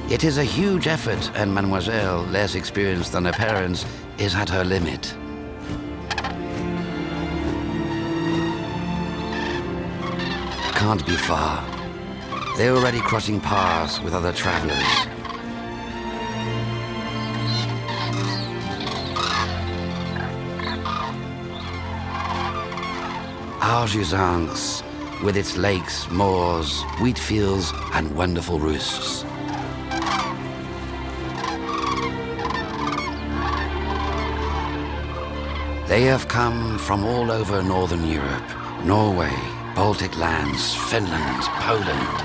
It is a huge effort, and Mademoiselle, less experienced than her parents, is at her limit. Can't be far. They're already crossing paths with other travelers. Auvergne, with its lakes, moors, wheat fields, and wonderful roosts. They have come from all over Northern Europe, Norway, Baltic lands, Finland, Poland.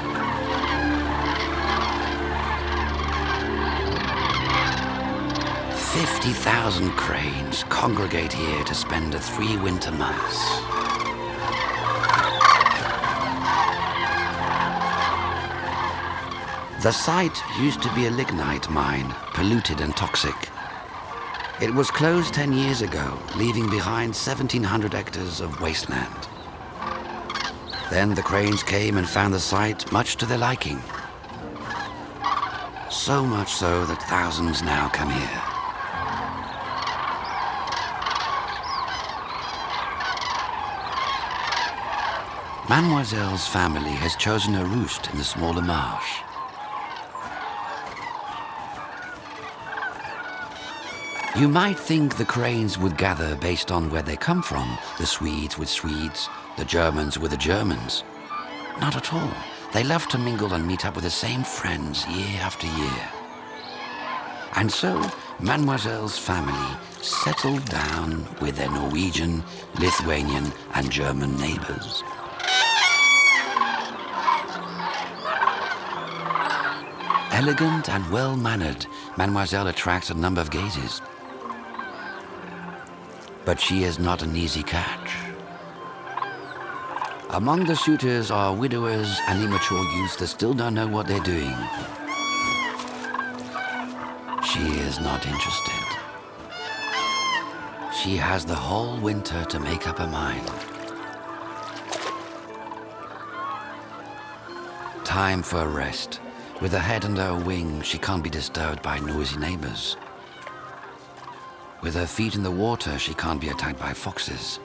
"50,000 cranes congregate here to spend the 3 winter months. The site used to be a lignite mine, polluted and toxic. It was closed 10 years ago, leaving behind 1,700 hectares of wasteland. Then the cranes came and found the site much to their liking. So much so that thousands now come here. Mademoiselle's family has chosen a roost in the smaller marsh. You might think the cranes would gather based on where they come from, the Swedes with Swedes, the Germans with the Germans. Not at all. They love to mingle and meet up with the same friends year after year. And so, Mademoiselle's family settled down with their Norwegian, Lithuanian, and German neighbors. Elegant and well-mannered, Mademoiselle attracts a number of gazes. But she is not an easy catch. Among the suitors are widowers and immature youths that still don't know what they're doing. She is not interested. She has the whole winter to make up her mind. Time for a rest. With her head under her wing, she can't be disturbed by noisy neighbors. With her feet in the water, she can't be attacked by foxes.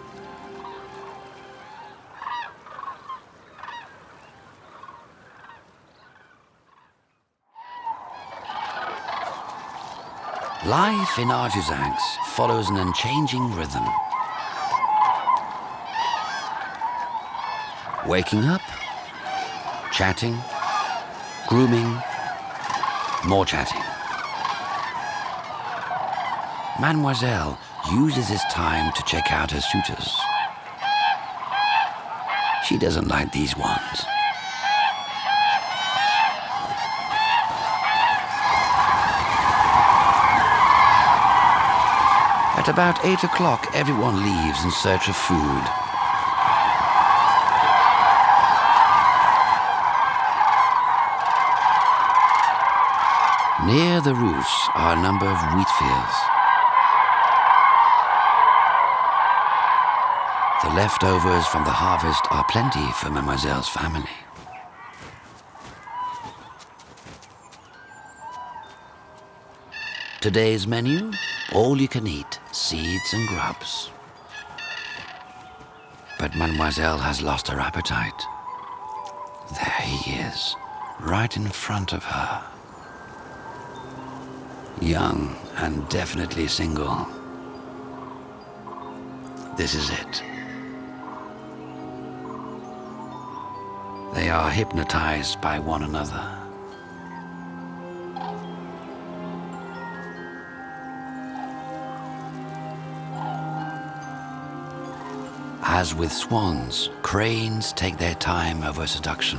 Life in Hedgehogs follows an unchanging rhythm. Waking up, chatting, grooming, more chatting. Mademoiselle uses this time to check out her suitors. She doesn't like these ones. At At about 8 o'clock, everyone leaves in search of food. Near the roosts are a number of wheat fields. The leftovers from the harvest are plenty for Mademoiselle's family. Today's menu, all you can eat, seeds and grubs. But Mademoiselle has lost her appetite. There he is, right in front of her. Young and definitely single. This is it. They are hypnotized by one another. As with swans, cranes take their time over seduction.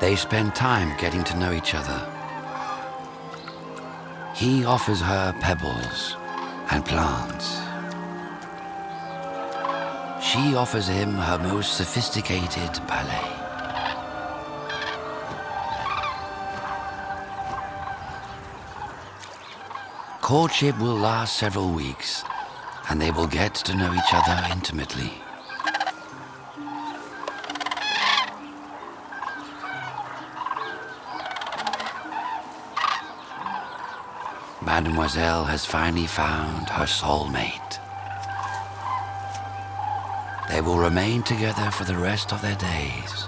They spend time getting to know each other. He offers her pebbles and plants. She offers him her most sophisticated ballet. Courtship will last several weeks, and they will get to know each other intimately. Mademoiselle has finally found her soulmate. They will remain together for the rest of their days.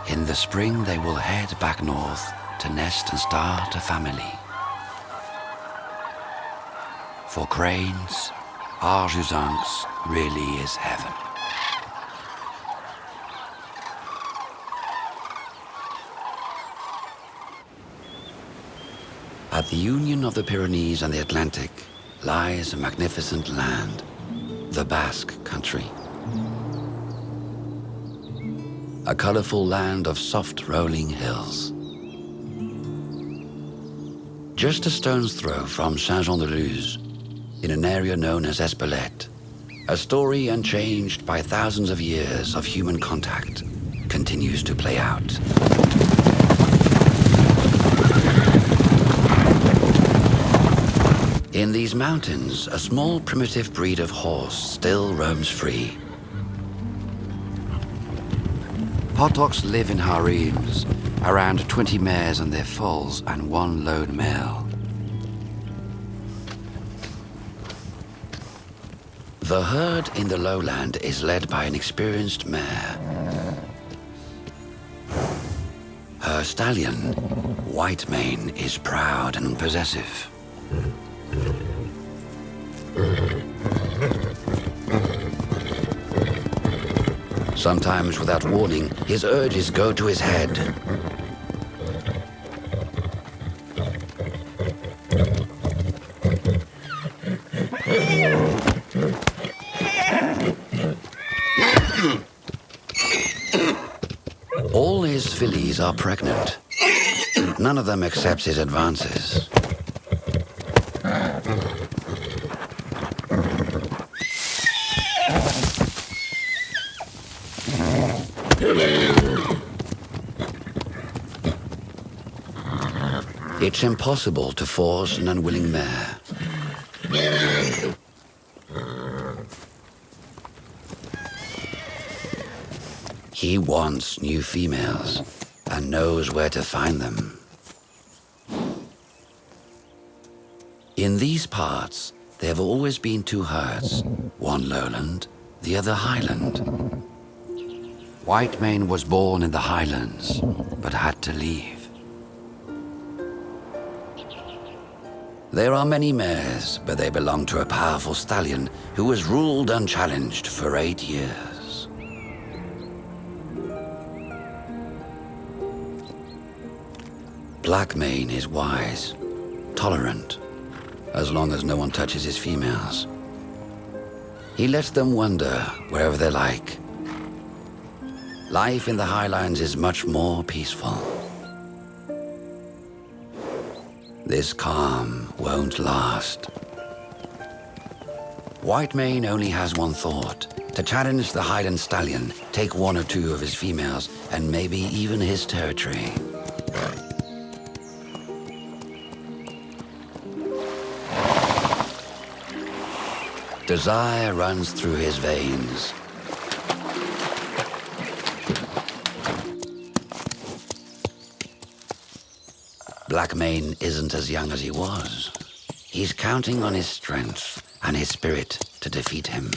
In the spring, they will head back north to nest and start a family. For cranes, Hedgehogs really is heaven. At the union of the Pyrenees and the Atlantic lies a magnificent land, the Basque country. A colorful land of soft rolling hills. Just a stone's throw from Saint-Jean-de-Luz, in an area known as Espelette, a story unchanged by thousands of years of human contact continues to play out. In these mountains, a small primitive breed of horse still roams free. Potocs live in harems, around 20 mares and their foals and one lone male. The herd in the lowland is led by an experienced mare. Her stallion, White Mane, is proud and possessive. Sometimes, without warning, his urges go to his head. All his fillies are pregnant. None of them accepts his advances. It's impossible to force an unwilling mare. He wants new females and knows where to find them. In these parts, there have always been two herds, one lowland, the other highland. Whitemane was born in the highlands, but had to leave. There are many mares, but they belong to a powerful stallion who has ruled unchallenged for 8 years. Blackmane is wise, tolerant, as long as no one touches his females. He lets them wander wherever they like. Life in the highlands is much more peaceful. This calm won't last. Whitemane only has one thought: to challenge the Highland stallion, take 1 or 2 of his females, and maybe even his territory. Desire runs through his veins. Blackmane isn't as young as he was. He's counting on his strength and his spirit to defeat him.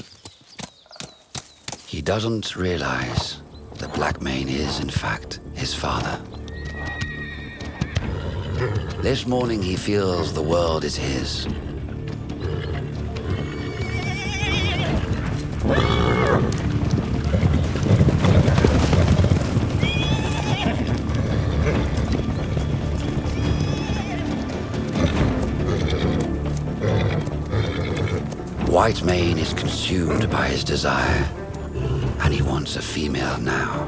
He doesn't realize that Blackmane is, in fact, his father. This morning he feels the world is his. Whitemane is consumed by his desire, and he wants a female now.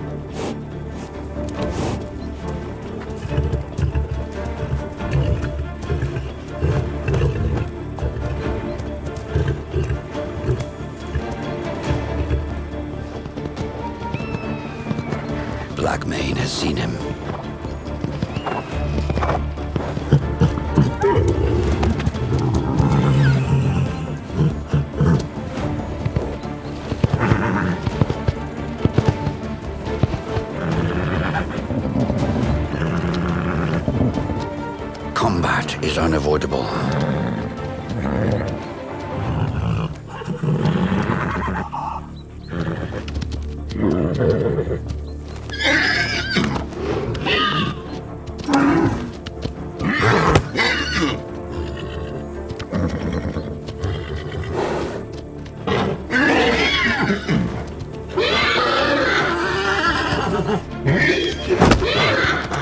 Blackmane has seen him. Combat is unavoidable.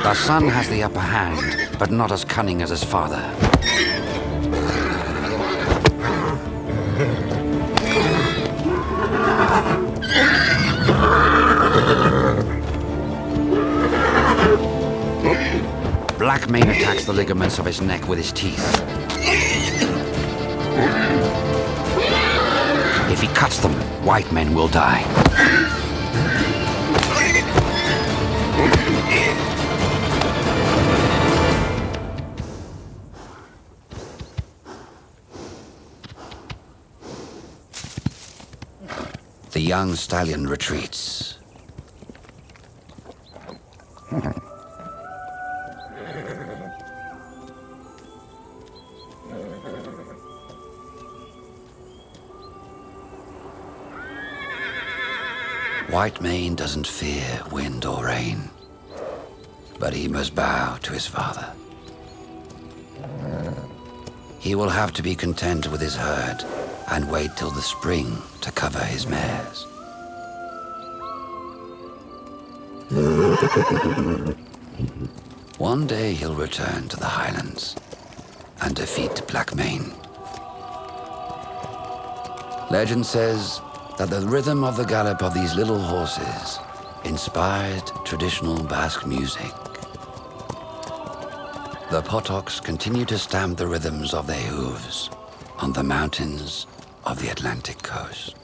The son has the upper hand, but not as cunning as his father. Blackmane attacks the ligaments of his neck with his teeth. If he cuts them, Whitemane will die. The young stallion retreats. Whitemane doesn't fear wind or rain, but he must bow to his father. He will have to be content with his herd and wait till the spring to cover his mares. One day he'll return to the highlands and defeat Blackmane. Legend says that the rhythm of the gallop of these little horses inspired traditional Basque music. The potocs continue to stamp the rhythms of their hooves on the mountains of the Atlantic coast.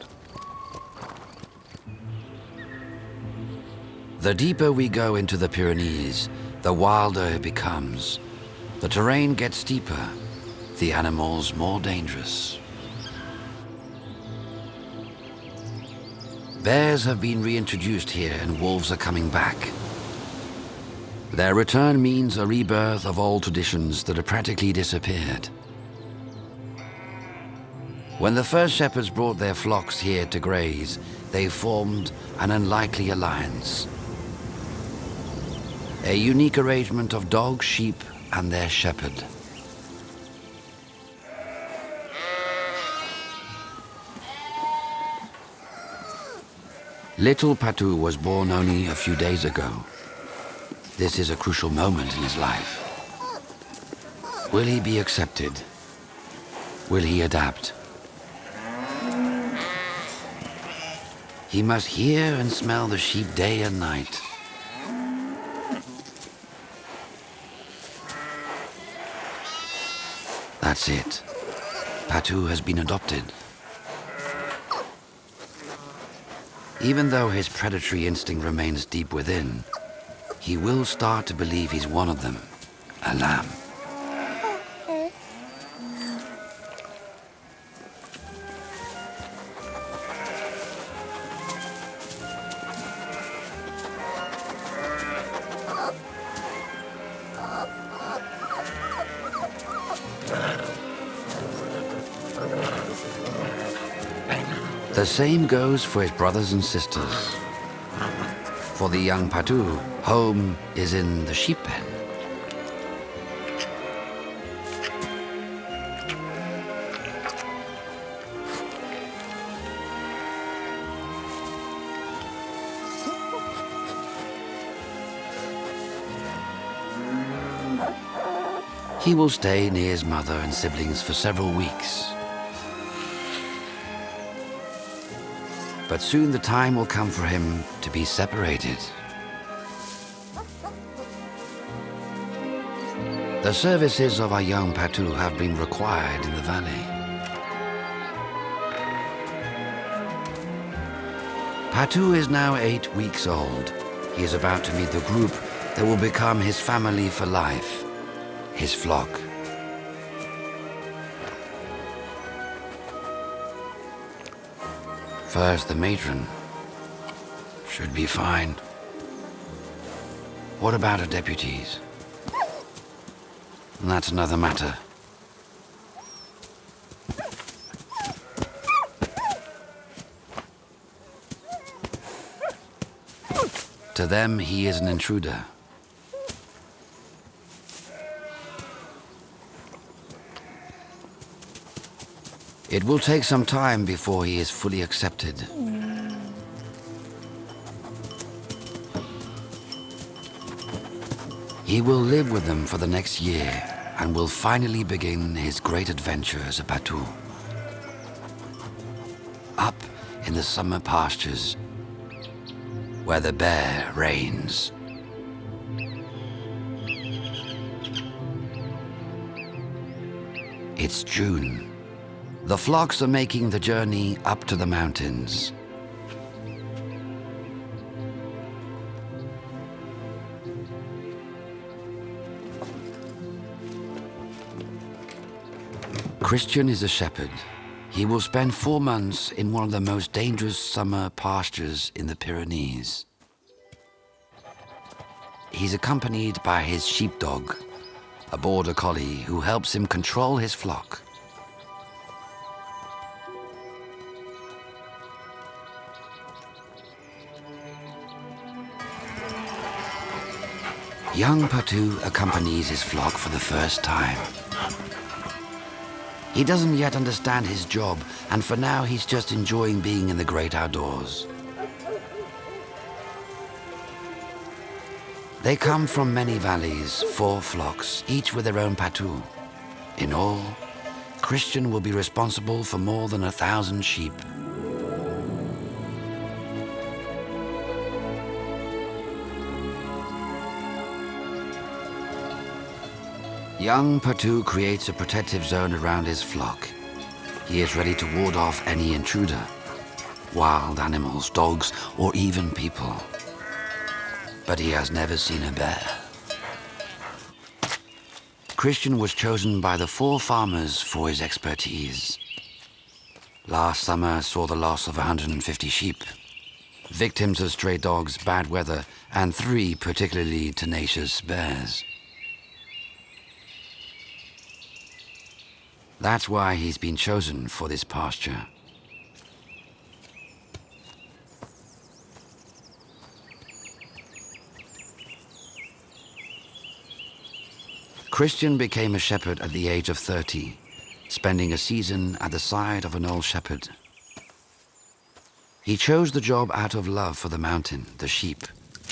The deeper we go into the Pyrenees, the wilder it becomes. The terrain gets steeper, the animals more dangerous. Bears have been reintroduced here and wolves are coming back. Their return means a rebirth of old traditions that have practically disappeared. When the first shepherds brought their flocks here to graze, they formed an unlikely alliance. A unique arrangement of dogs, sheep, and their shepherd. Little Patou was born only a few days ago. This is a crucial moment in his life. Will he be accepted? Will he adapt? He must hear and smell the sheep day and night. That's it. Patou has been adopted. Even though his predatory instinct remains deep within, he will start to believe he's one of them, a lamb. The same goes for his brothers and sisters. For the young Patou, home is in the sheep pen. He will stay near his mother and siblings for several weeks. But soon the time will come for him to be separated. The services of our young Patou have been required in the valley. Patou is now 8 weeks old. He is about to meet the group that will become his family for life, his flock. First, the matron should be fine. What about her deputies? That's another matter. To them, he is an intruder. It will take some time before he is fully accepted. He will live with them for the next year and will finally begin his great adventure as a Patou. Up in the summer pastures, where the bear reigns. It's June. The flocks are making the journey up to the mountains. Christian is a shepherd. He will spend 4 months in one of the most dangerous summer pastures in the Pyrenees. He's accompanied by his sheepdog, a border collie who helps him control his flock. Young Patou accompanies his flock for the first time. He doesn't yet understand his job, and for now he's just enjoying being in the great outdoors. They come from many valleys, 4 flocks, each with their own Patou. In all, Christian will be responsible for more than 1,000 sheep. Young Patou creates a protective zone around his flock. He is ready to ward off any intruder, wild animals, dogs, or even people. But he has never seen a bear. Christian was chosen by the 4 farmers for his expertise. Last summer saw the loss of 150 sheep. victims of stray dogs, bad weather, and 3 particularly tenacious bears. That's why he's been chosen for this pasture. Christian became a shepherd at the age of 30, spending a season at the side of an old shepherd. He chose the job out of love for the mountain, the sheep,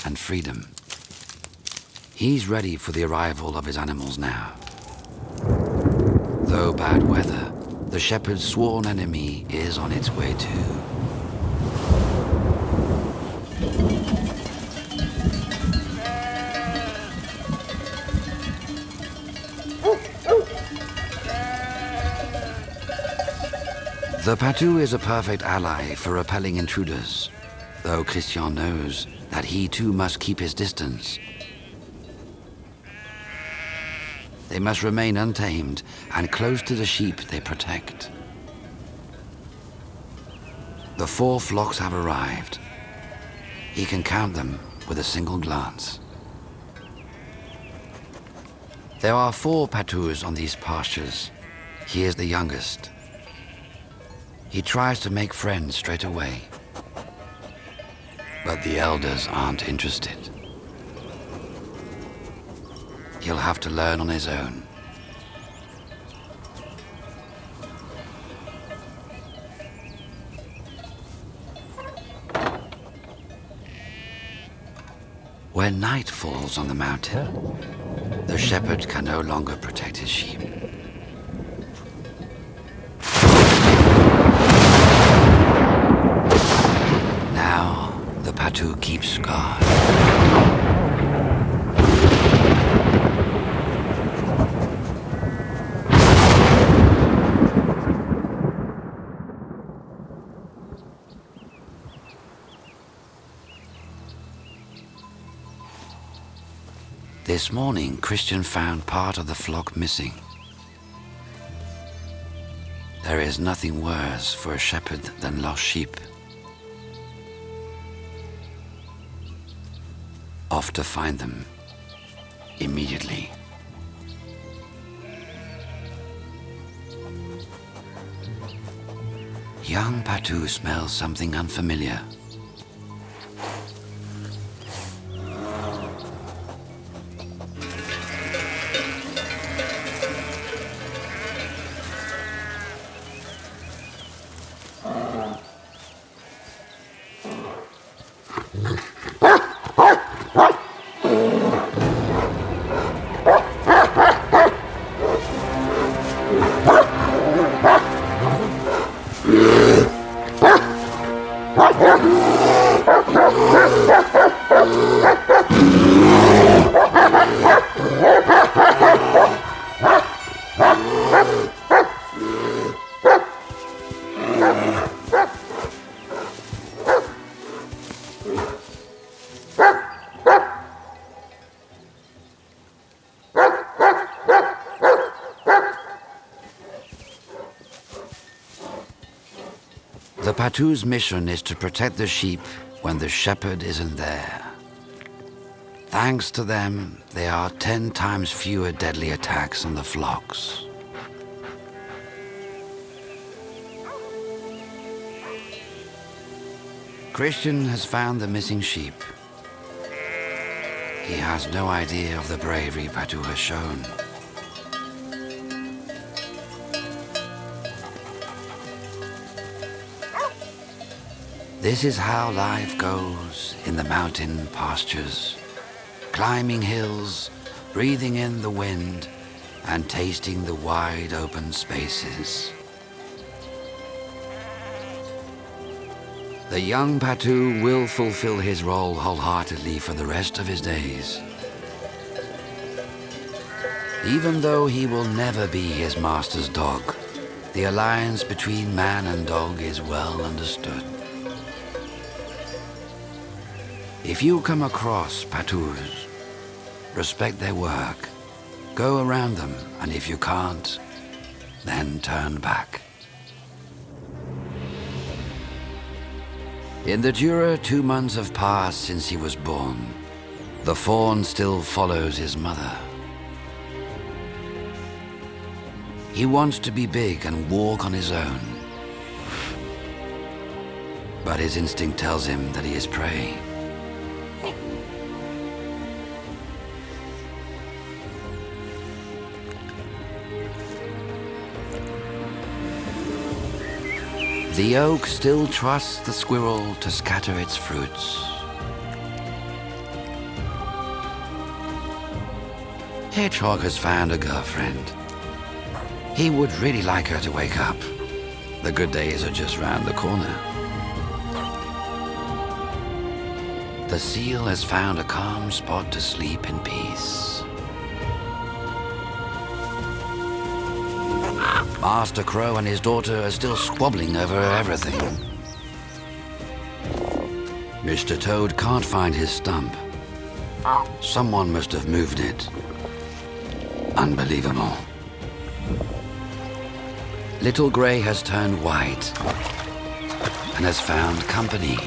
and freedom. He's ready for the arrival of his animals now. Though bad weather, the shepherd's sworn enemy is on its way too. The Patou is a perfect ally for repelling intruders, though Christian knows that he too must keep his distance. They must remain untamed and close to the sheep they protect. The 4 flocks have arrived. He can count them with a single glance. There are 4 Patous on these pastures. He is the youngest. He tries to make friends straight away, but the elders aren't interested. He'll have to learn on his own. When night falls on the mountain, the shepherd can no longer protect his sheep. Now, the Patou keeps guard. This morning, Christian found part of the flock missing. There is nothing worse for a shepherd than lost sheep. Off to find them immediately. Young Patou smells something unfamiliar. The Patou's mission is to protect the sheep when the shepherd isn't there. Thanks to them, there are 10 times fewer deadly attacks on the flocks. Christian has found the missing sheep. He has no idea of the bravery Patou has shown. This is how life goes in the mountain pastures, climbing hills, breathing in the wind, and tasting the wide open spaces. The young Patou will fulfill his role wholeheartedly for the rest of his days. Even though he will never be his master's dog, the alliance between man and dog is well understood. If you come across Patous, respect their work, go around them, and if you can't, then turn back. In the Jura, 2 months have passed since he was born. The fawn still follows his mother. He wants to be big and walk on his own. But his instinct tells him that he is prey. The oak still trusts the squirrel to scatter its fruits. Hedgehog has found a girlfriend. He would really like her to wake up. The good days are just round the corner. The seal has found a calm spot to sleep in peace. Master Crow and his daughter are still squabbling over everything. Mr. Toad can't find his stump. Someone must have moved it. Unbelievable. Little Grey has turned white and has found company.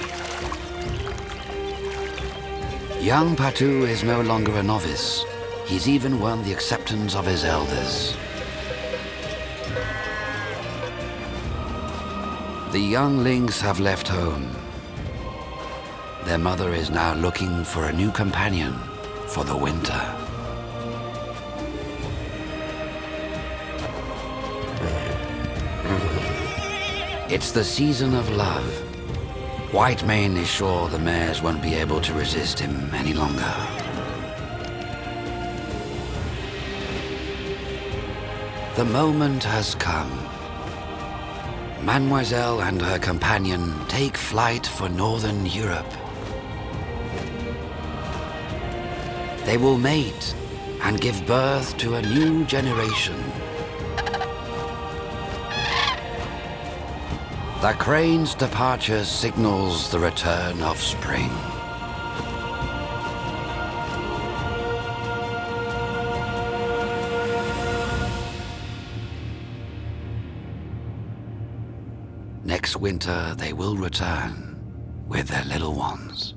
Young Patou is no longer a novice. He's even won the acceptance of his elders. The young lynx have left home. Their mother is now looking for a new companion for the winter. It's the season of love. Whitemane is sure the mares won't be able to resist him any longer. The moment has come. Mademoiselle and her companion take flight for Northern Europe. They will mate and give birth to a new generation. The crane's departure signals the return of spring. Next winter, they will return with their little ones.